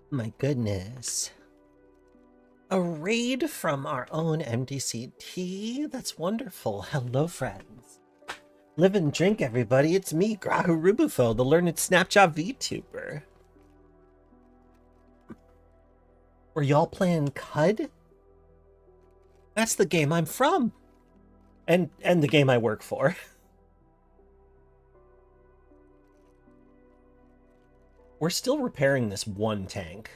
My goodness. A raid from our own MDCT? That's wonderful. Hello, friends. Live and drink, everybody. It's me, Grahu-Rubufo, the learned Snapchat VTuber. Were y'all playing CUD? That's the game I'm from. And the game I work for. We're still repairing this one tank.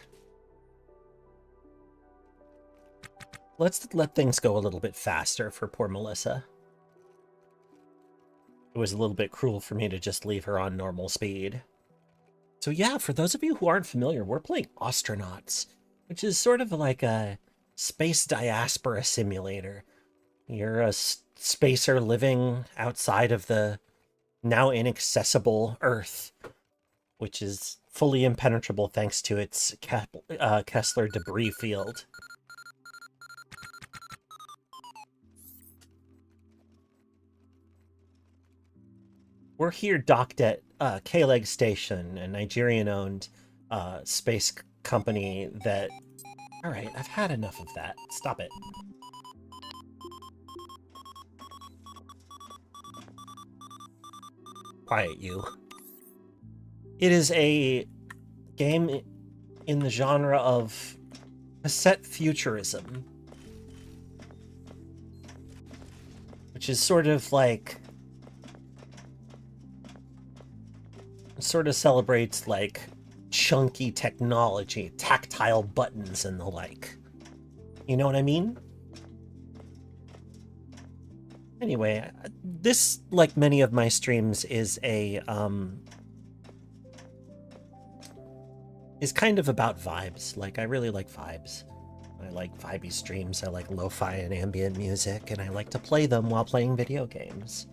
let's let things go a little bit faster for poor Melissa. It was a little bit cruel for me to just leave her on normal speed. So yeah, for those of you who aren't familiar, we're playing Ostranauts, which is sort of like a space diaspora simulator. You're a spacer living outside of the now inaccessible Earth, which is fully impenetrable thanks to its Kessler debris field. We're here docked at K-Leg Station, a Nigerian-owned space company that... Alright, I've had enough of that. Stop it. Quiet, you. It is a game in the genre of cassette futurism, which is sort of like... sort of celebrates like chunky technology, tactile buttons and the like. You know what I mean? Anyway, this, like many of my streams, is a is kind of about vibes. Like, I really like vibes. I like vibey streams. I like lo-fi and ambient music, and I like to play them while playing video games.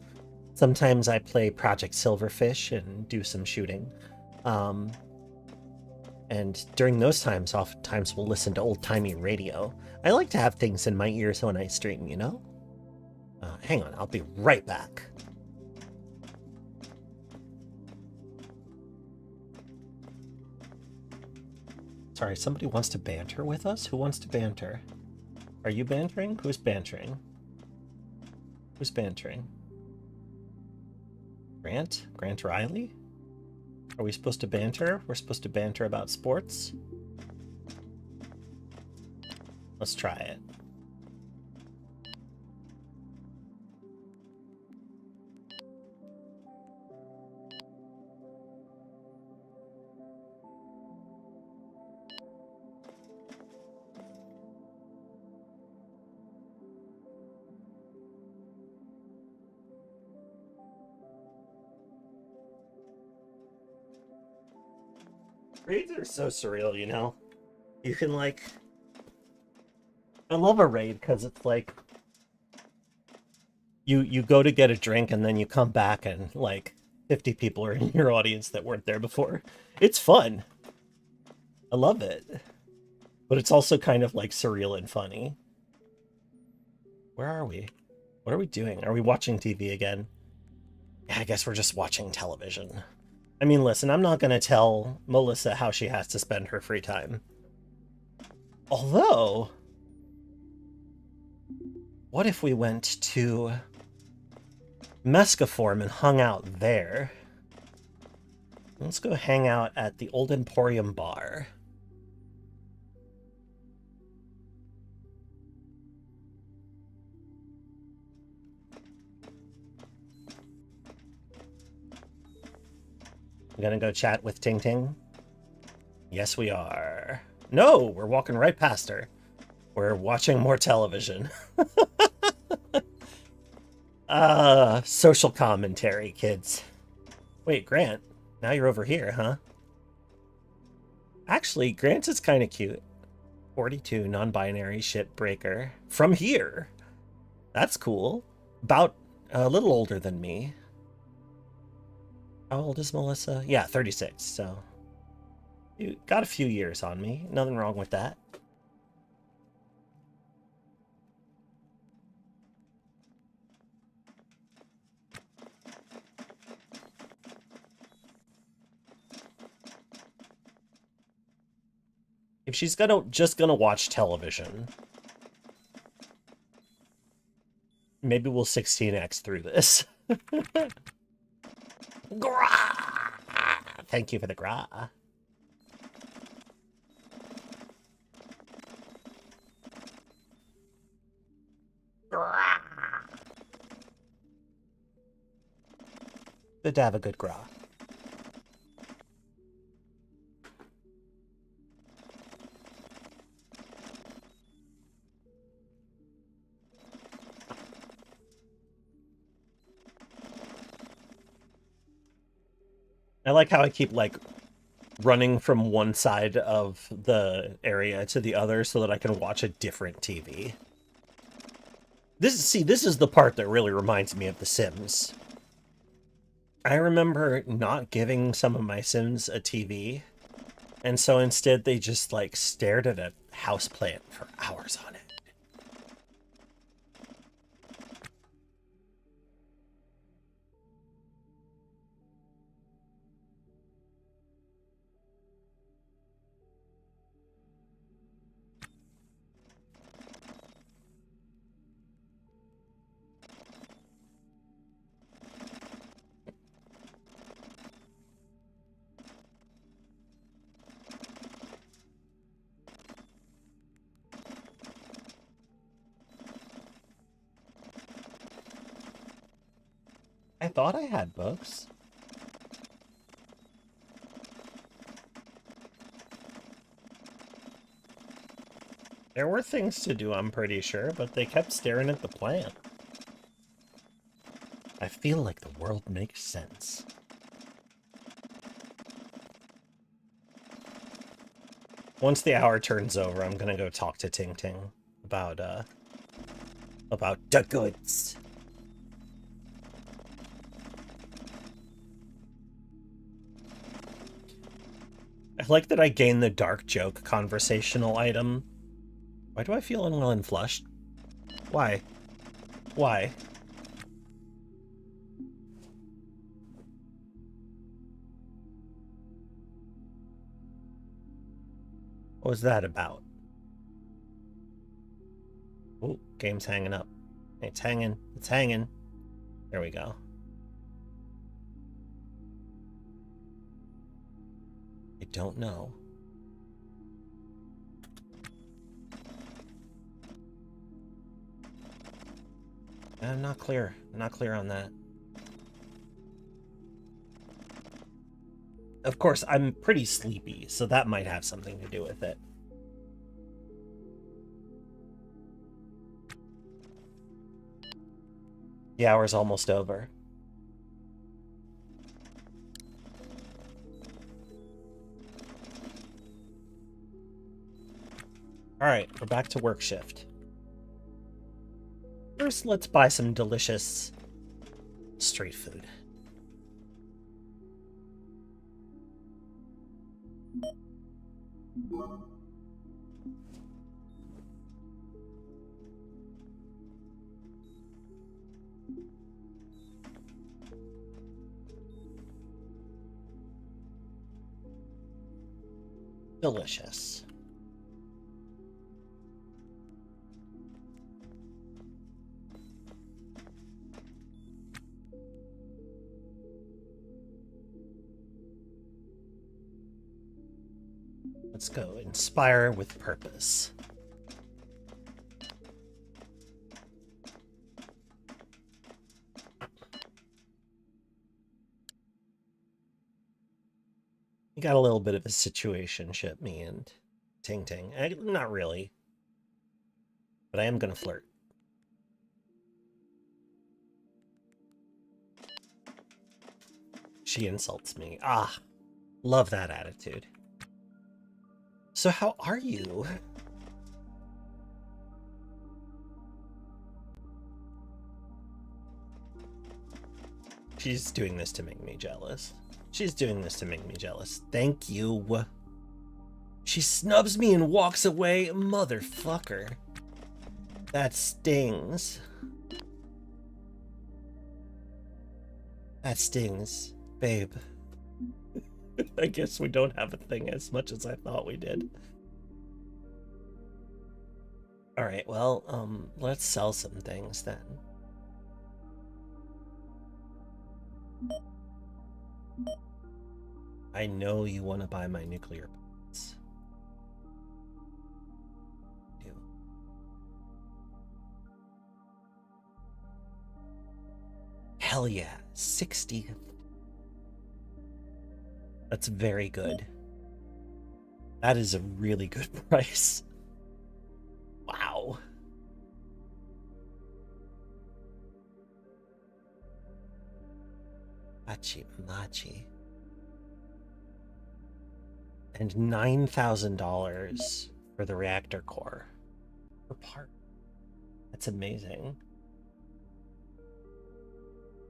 Sometimes I play Project Silverfish and do some shooting. And during those times, oftentimes we'll listen to old-timey radio. I like to have things in my ears when I stream, you know? Hang on, I'll be right back. Sorry, somebody wants to banter with us? Who wants to banter? Are you bantering? Who's bantering? Who's bantering? Grant? Grant Riley? Are we supposed to banter? We're supposed to banter about sports? Let's try it. Raids are so surreal, you know? You can, like... I love a raid, because it's like... You go to get a drink, and then you come back, and, like, 50 people are in your audience that weren't there before. It's fun. I love it. But it's also kind of, like, surreal and funny. Where are we? What are we doing? Are we watching TV again? Yeah, I guess we're just watching television. I mean, listen, I'm not going to tell Melissa how she has to spend her free time. Although, what if we went to Mescaform and hung out there? Let's go hang out at the Old Emporium Bar. You gonna go chat with Ting Ting? Yes, we are. No, we're walking right past her. We're watching more television. Social commentary, kids. Wait, Grant, now you're over here, huh? Actually, Grant is kind of cute. 42, non-binary, shipbreaker. From here. That's cool. About a little older than me. How old is Melissa? Yeah, 36, so... You got a few years on me. Nothing wrong with that. If she's just gonna watch television, maybe we'll 16x through this. Grah! Thank you for the grah. Grah! Good to have a good grah. I like how I keep, like, running from one side of the area to the other so that I can watch a different TV. This is the part that really reminds me of The Sims. I remember not giving some of my Sims a TV, and so instead they just, like, stared at a houseplant for hours on it. I thought I had books. There were things to do, I'm pretty sure, but they kept staring at the plant. I feel like the world makes sense. Once the hour turns over, I'm gonna go talk to Ting Ting about the goods. I like that I gained the dark joke conversational item. Why do I feel unwell and flushed? Why? Why? What was that about? Oh, game's hanging up. It's hanging. It's hanging. There we go. I don't know. I'm not clear. I'm not clear on that. Of course, I'm pretty sleepy, so that might have something to do with it. The hour's almost over. Alright, we're back to work shift. First, let's buy some delicious street food. Delicious. Let's go. Inspire with purpose. We got a little bit of a situationship, me and Ting Ting. Not really. But I am gonna flirt. She insults me. Ah, love that attitude. So how are you? She's doing this to make me jealous. She's doing this to make me jealous. Thank you. She snubs me and walks away. Motherfucker. That stings. That stings, babe. I guess we don't have a thing as much as I thought we did. Alright, well, let's sell some things then. I know you want to buy my nuclear pods. Hell yeah, 60. That's very good. That is a really good price. Wow. Machi. And $9,000 for the reactor core per part. That's amazing.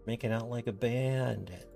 Making out like a bandit.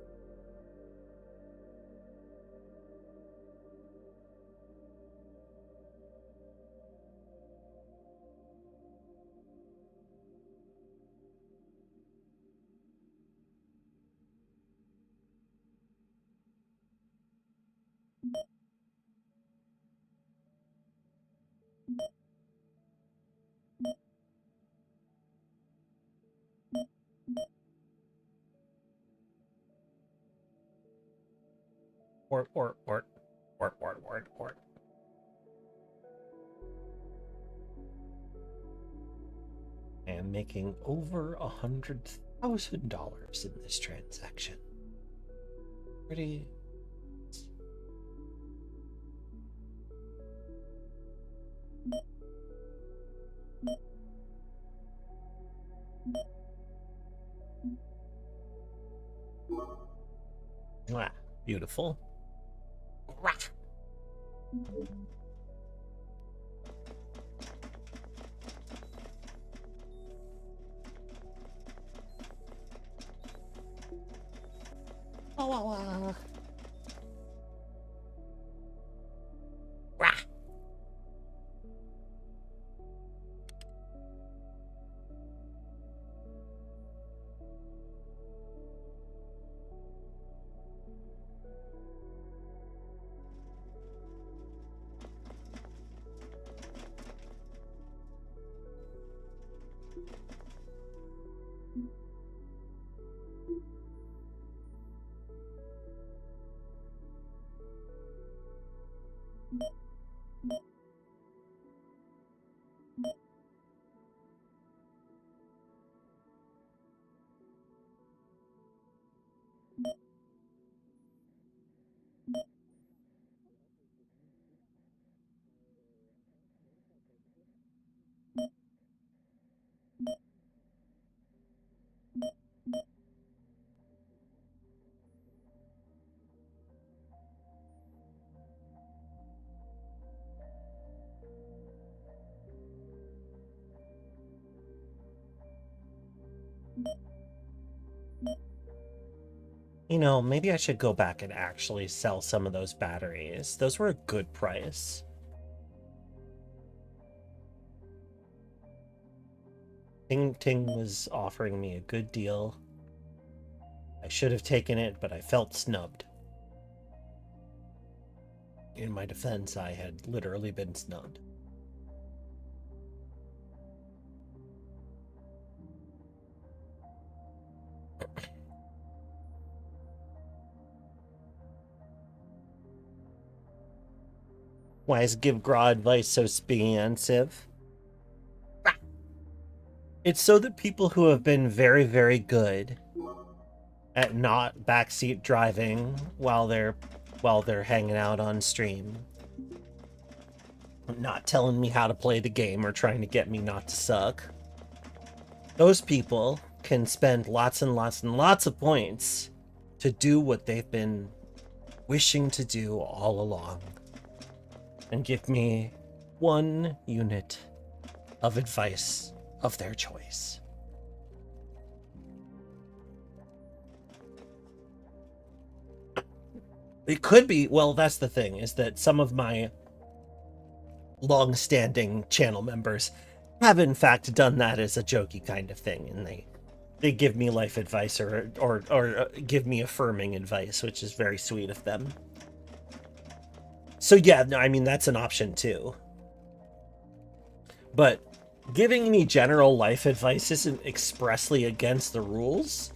Port. I am making over $100,000 in this transaction. Pretty. Mwah, beautiful. You know, maybe I should go back and actually sell some of those batteries. Those were a good price. Ting Ting was offering me a good deal. I should have taken it, but I felt snubbed. In my defense, I had literally been snubbed. Why is give Gra advice so expensive? It's so that people who have been very, very good at not backseat driving while they're hanging out on stream, not telling me how to play the game or trying to get me not to suck, those people can spend lots and lots and lots of points to do what they've been wishing to do all along and give me 1 unit of advice of their choice. It could be, well, that's the thing, is that some of my long-standing channel members have in fact done that as a jokey kind of thing, and they give me life advice or give me affirming advice, which is very sweet of them. So yeah, no, I mean, that's an option too. But giving me general life advice isn't expressly against the rules.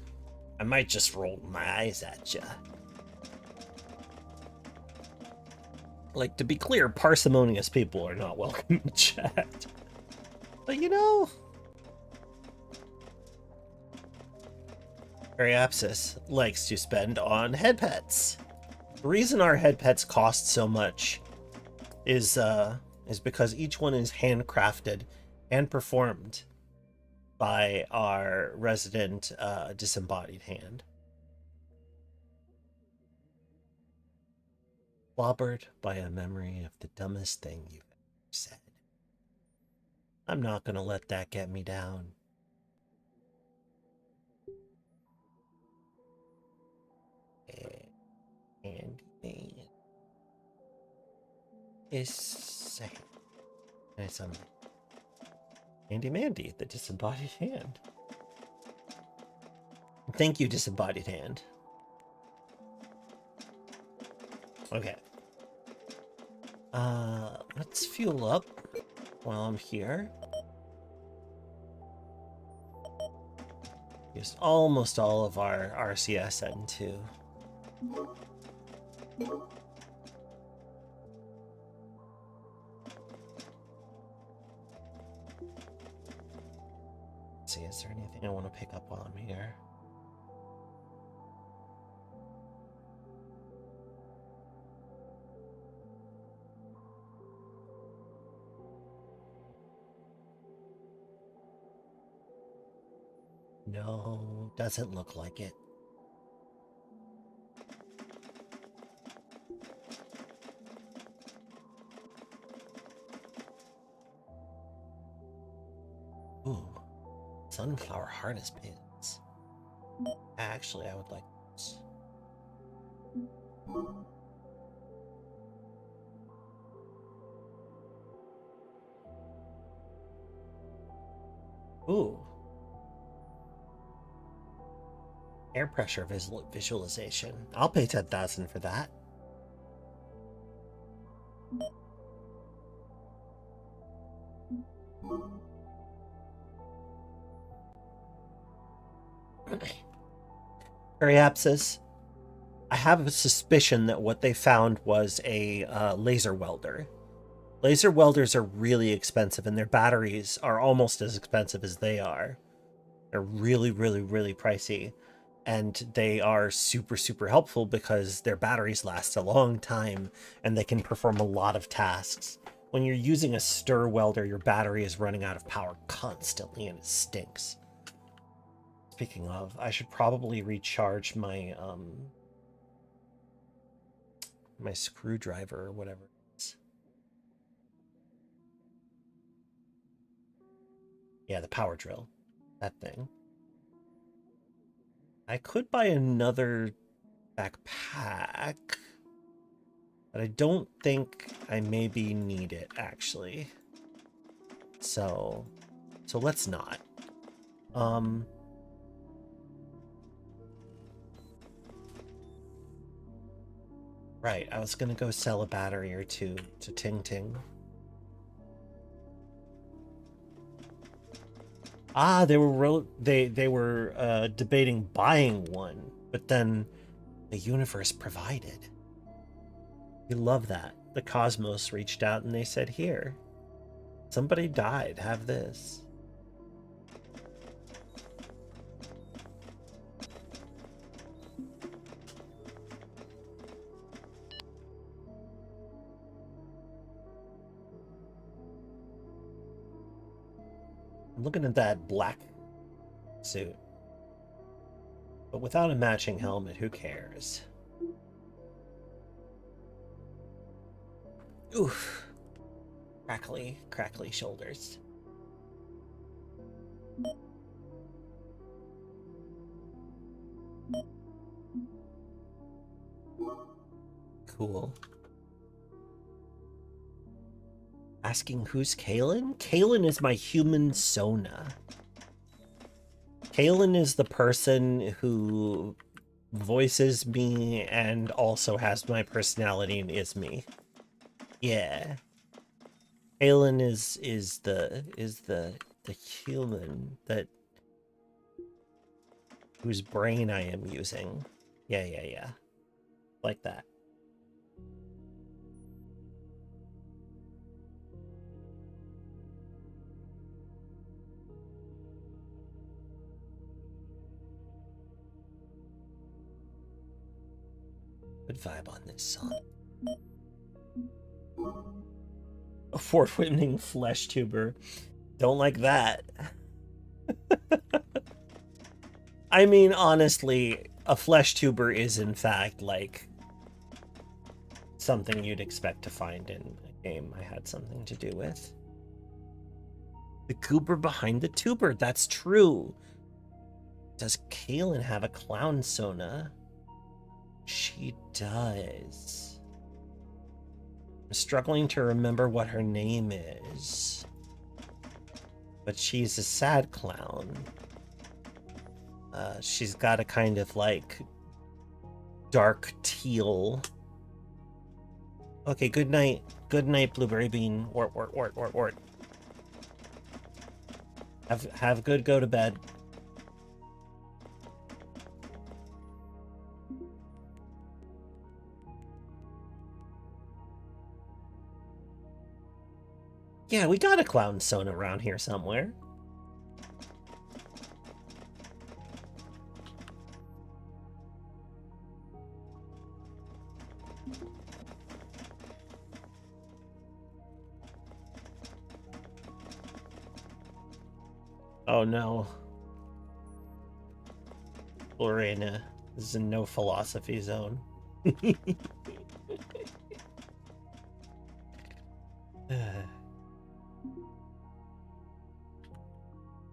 I might just roll my eyes at ya. Like, to be clear, parsimonious people are not welcome in chat. But you know, Periapsis likes to spend on head pets. The reason our head pets cost so much is because each one is handcrafted and performed by our resident disembodied hand. Clobbered by a memory of the dumbest thing you've ever said. I'm not gonna let that get me down. And is nice on Handy Mandy, the disembodied hand. Thank you, disembodied hand. Okay. Let's fuel up while I'm here. Used almost all of our RCS N2. Let's see, is there anything I want to pick up while I'm here? No, doesn't look like it. Ooh, sunflower harness pins. Actually, I would like this. Ooh. Air pressure visualization. I'll pay 10,000 for that. Periapsis. I have a suspicion that what they found was a laser welder. Laser welders are really expensive, and their batteries are almost as expensive as they are. They're really, really, really pricey. And they are super, super helpful because their batteries last a long time and they can perform a lot of tasks. When you're using a stir welder, your battery is running out of power constantly and it stinks. Speaking of, I should probably recharge my my screwdriver or whatever it is. Yeah, the power drill. That thing. I could buy another backpack, but I don't think I maybe need it, actually. So let's not. Right, I was gonna go sell a battery or two to Ting Ting. Ah, they were debating buying one, but then the universe provided. We love that. The cosmos reached out and they said, "Here, somebody died. Have this." I'm looking at that black suit, but without a matching helmet, who cares? Oof. Crackly shoulders. Cool. Asking who's Kalen? Kalen is my human Sona. Kalen is the person who voices me and also has my personality and is me. Yeah. Kalen is the human that whose brain I am using. Yeah. Like that. Good vibe on this song. Award-winning flesh tuber. Don't like that. I mean, honestly, a flesh tuber is in fact like something you'd expect to find in a game I had something to do with. The goober behind the tuber, that's true. Does Kaylin have a clown Sona? She does. I'm struggling to remember what her name is. But she's a sad clown. She's got a kind of like dark teal. Okay, good night. Good night, Blueberry Bean. Wart. Have good go to bed. Yeah, we got a clown Sona around here somewhere. Oh no. Lorena, this is a no philosophy zone.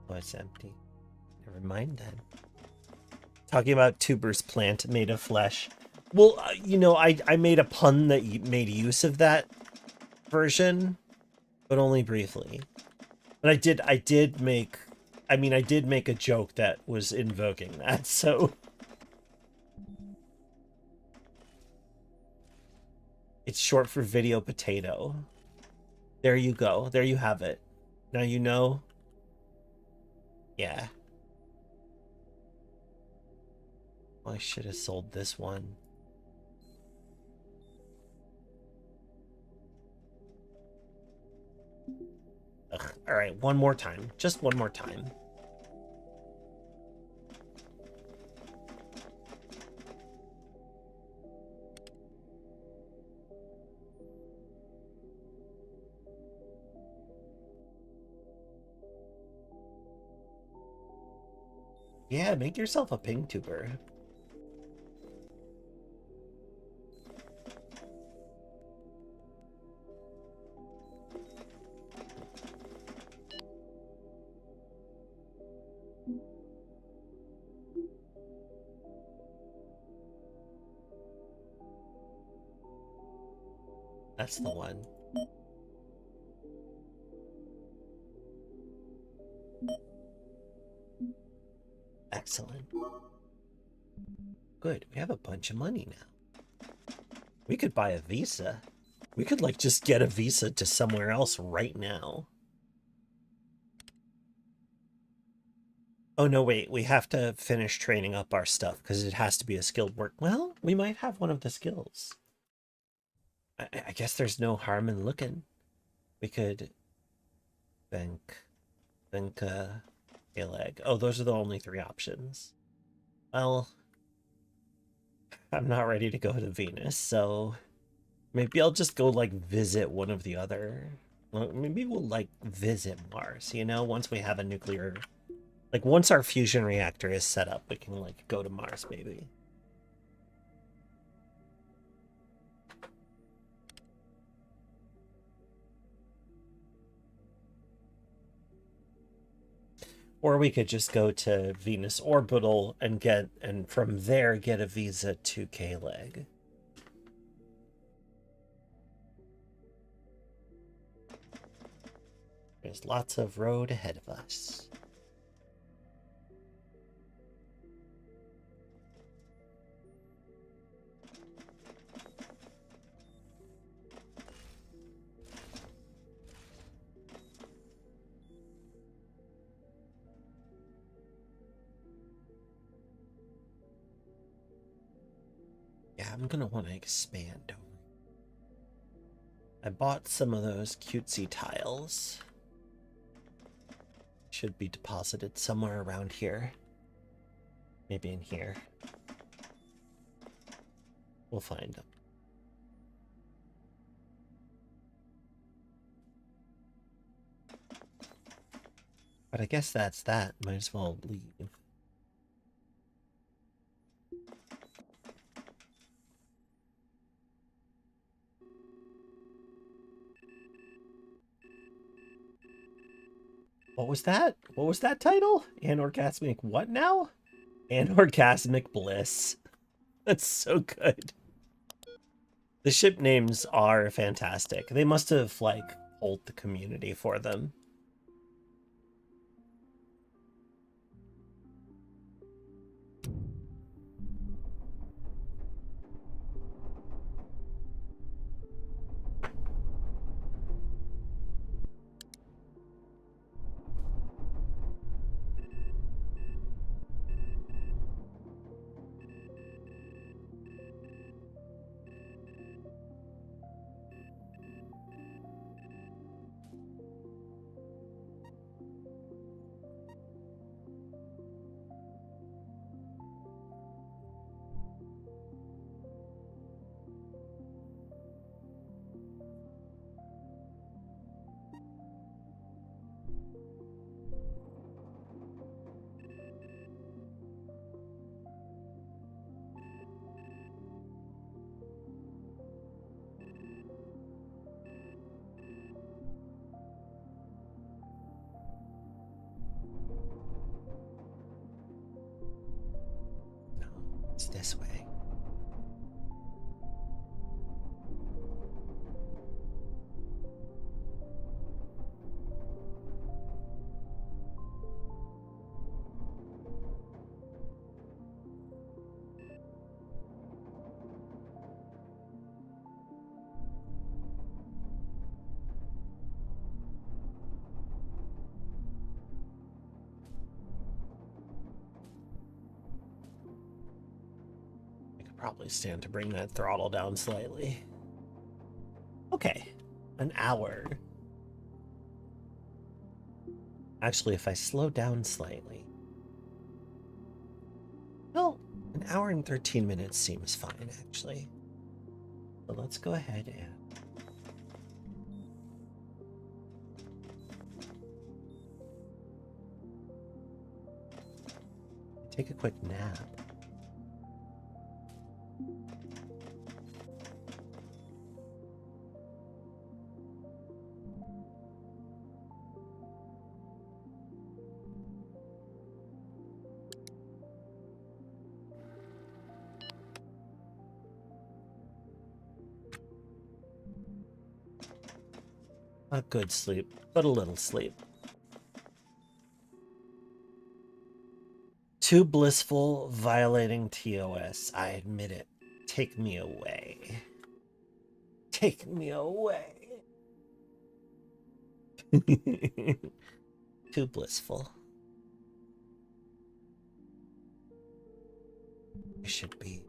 Oh, it's empty. Never mind then. Talking about tuber's plant made of flesh. Well, you know, I made a pun that made use of that version, but only briefly. But I did make a joke that was invoking that, so. It's short for video potato. There you go. There you have it. Now you know. Yeah. Well, I should have sold this one. Ugh. All right, one more time. Just one more time. Yeah, make yourself a ping tuber. That's the one. Excellent. Good. We have a bunch of money now. We could buy a visa. We could like just get a visa to somewhere else right now. Oh no, wait. We have to finish training up our stuff because it has to be a skilled work. Well, we might have one of the skills. I guess there's no harm in looking. We could think Galag. Oh, those are the only 3 options. Well, I'm not ready to go to Venus, so maybe I'll just go like visit one of the other. Well, maybe we'll like visit Mars, you know, once we have a nuclear, like once our fusion reactor is set up, we can like go to Mars, maybe. Or we could just go to Venus Orbital and from there get a visa to K-Leg. There's lots of road ahead of us. Yeah, I'm gonna want to expand. I bought some of those cutesy tiles. Should be deposited somewhere around here. Maybe in here. We'll find them. But I guess that's that. Might as well leave. What was that? What was that title? Anorgasmic what now? Anorgasmic Bliss. That's so good. The ship names are fantastic. They must have, like, pulled the community for them. No, it's this way. I could probably stand to bring that throttle down slightly. Okay, an hour. Actually, if I slow down slightly. Well, an hour and 13 minutes seems fine, actually. But let's go ahead and take a quick nap. Not good sleep, but a little sleep. Too blissful, violating TOS. I admit it. Take me away. Take me away. Too blissful. I should be.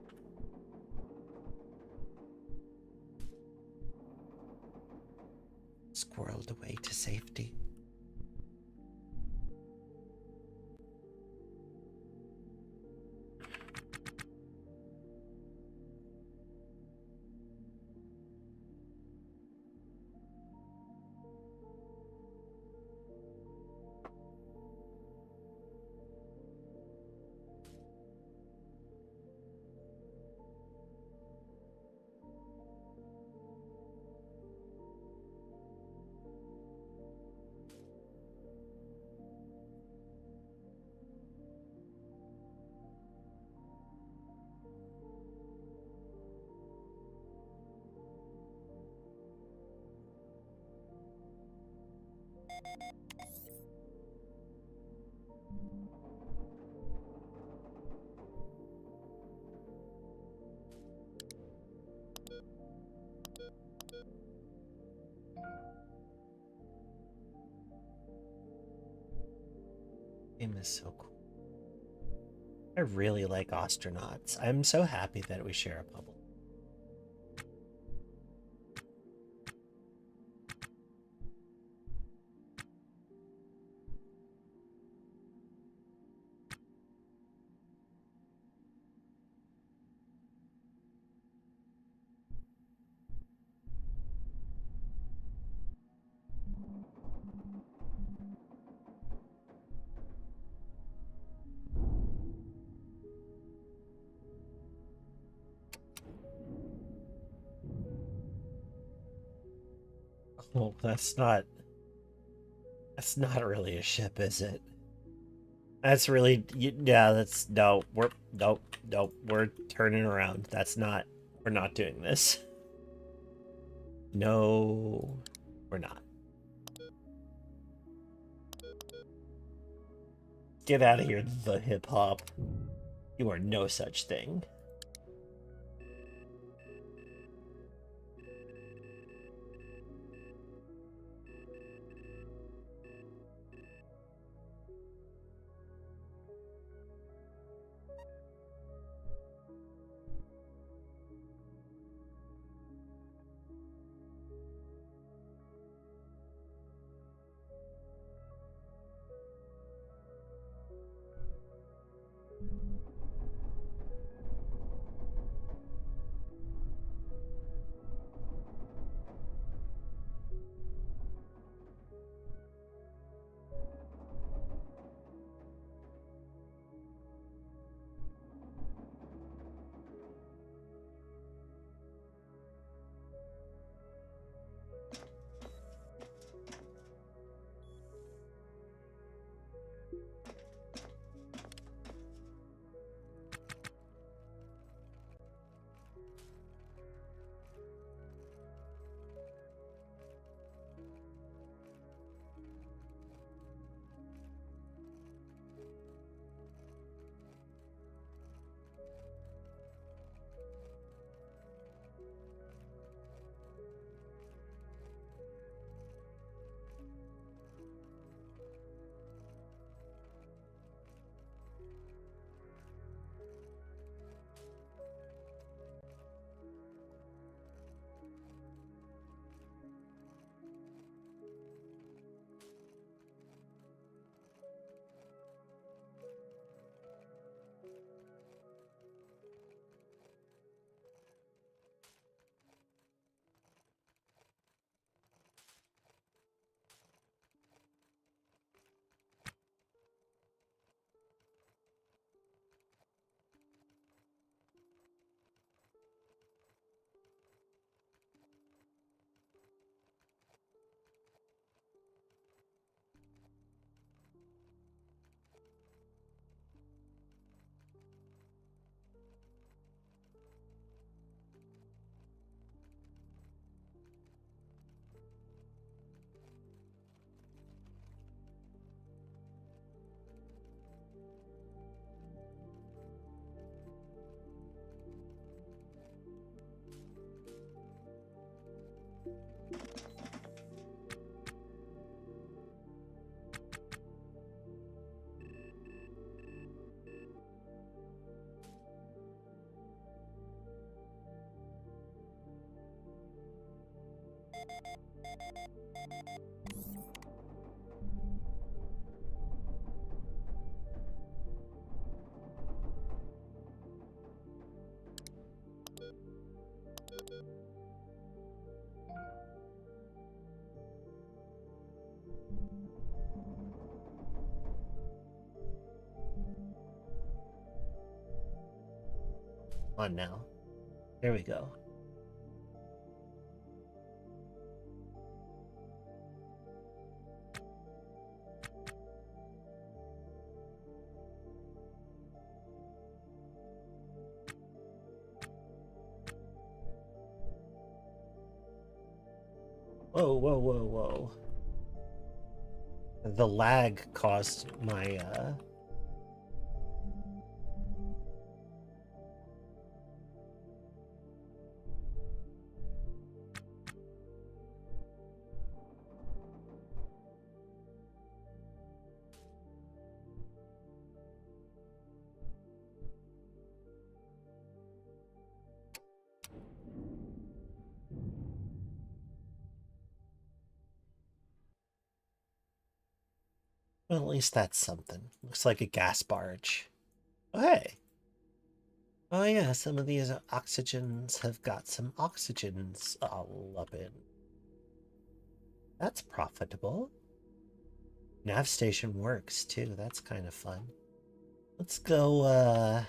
Squirreled away to safety. Game is so cool. I really like Ostranauts. I'm so happy that we share a bubble. Oh, that's not... That's not really a ship, is it? That's really, yeah, that's, no, we're turning around. That's not, we're not doing this. No, we're not. Get out of here, the hip hop. You are no such thing. On now. There we go. Whoa, whoa, whoa, whoa. The lag caused my, well, at least that's something. Looks like a gas barge. Oh, hey. Oh yeah, some of these oxygens have got some oxygens all up in. That's profitable. Nav station works too. That's kind of fun. Let's go,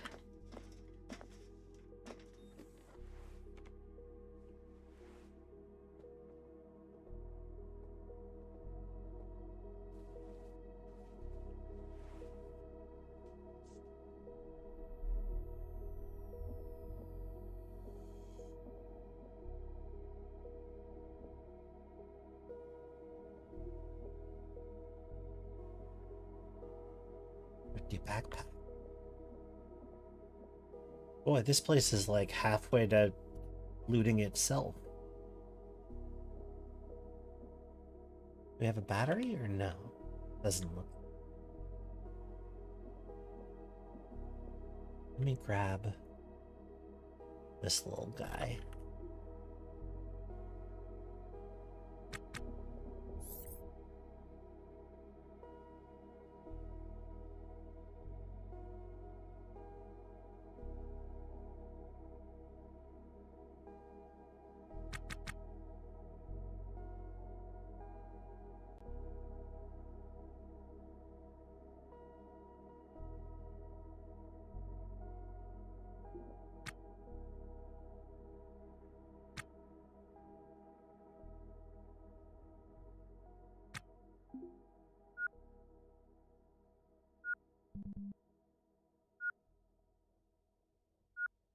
backpack. Boy, this place is like halfway to looting itself. Do we have a battery or no? Doesn't look. Let me grab this little guy.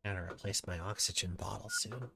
Gotta replace my oxygen bottle soon.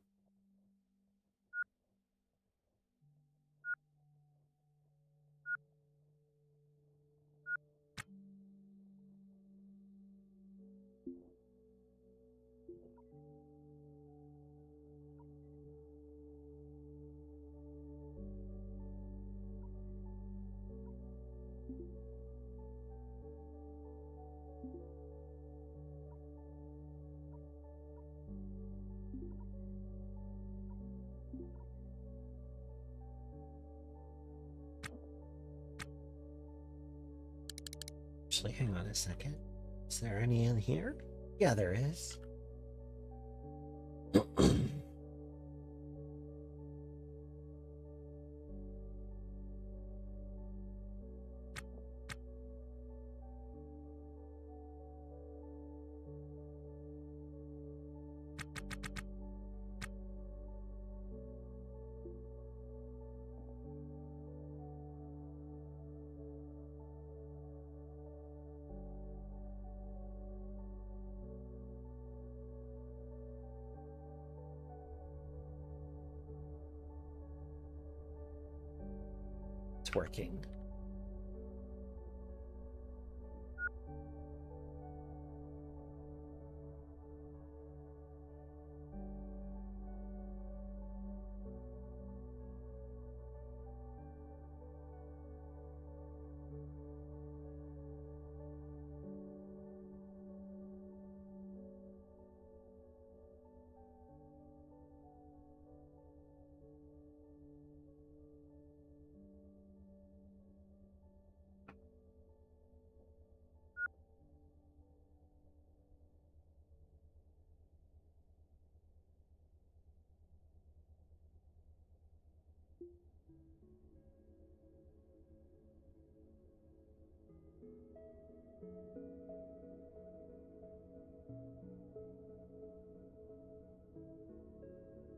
Actually, hang on a second. Is there any in here? Yeah, there is. It's working.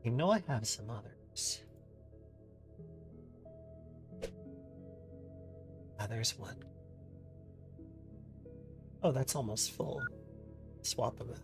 I know I have some others. Ah, there's one. Oh, that's almost full. Swap them out.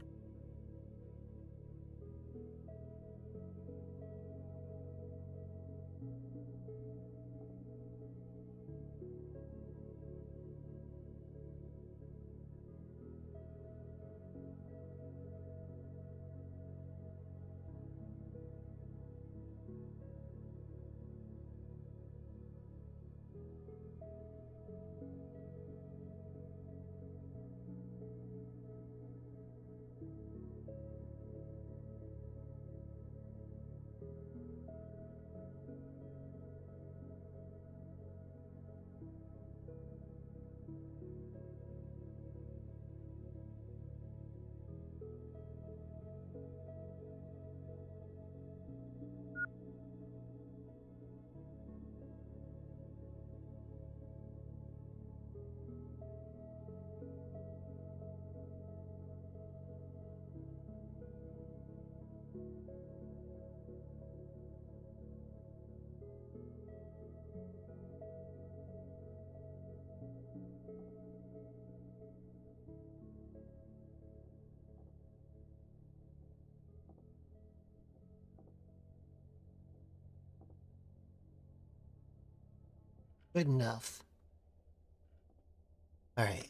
Good enough. All right.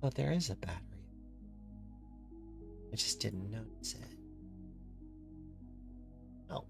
but there is a battery. I just didn't notice it. Oh.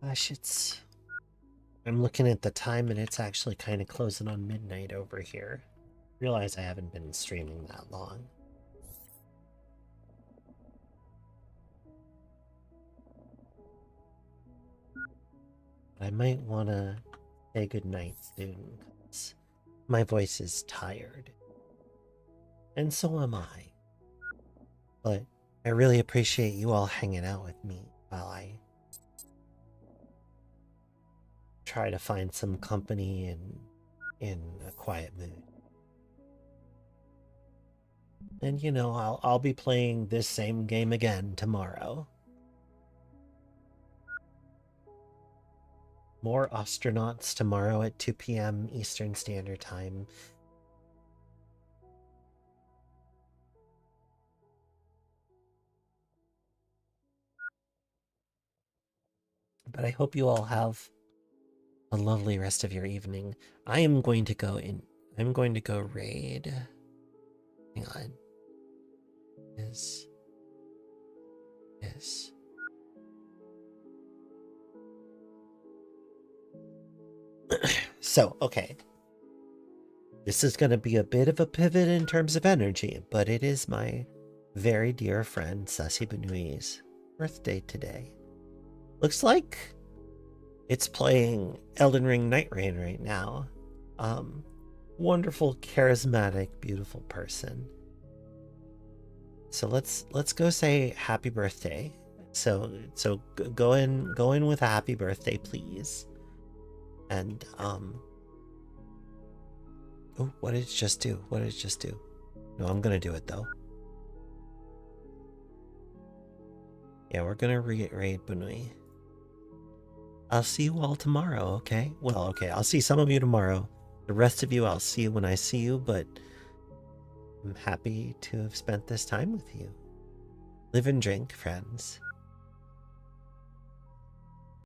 Gosh, I'm looking at the time and it's actually kind of closing on midnight over here. Realize I haven't been streaming that long. But I might want to say goodnight soon because my voice is tired. And so am I. But I really appreciate you all hanging out with me while I try to find some company in a quiet mood. And you know, I'll be playing this same game again tomorrow. More Ostranauts tomorrow at 2 p.m. Eastern Standard Time. But I hope you all have a lovely rest of your evening. I am going to go raid. Hang on. Is so, okay. This is going to be a bit of a pivot in terms of energy, but it is my very dear friend Sassy Benui's birthday today. Looks like it's playing Elden Ring Night Rain right now. Wonderful, charismatic, beautiful person. So let's go say happy birthday. So go in with a happy birthday, please. And oh, what did it just do? What did it just do? No, I'm gonna do it though. Yeah, we're gonna raid Bunui. I'll see you all tomorrow, okay? Well, okay, I'll see some of you tomorrow. The rest of you, I'll see you when I see you, but I'm happy to have spent this time with you. Live and drink, friends.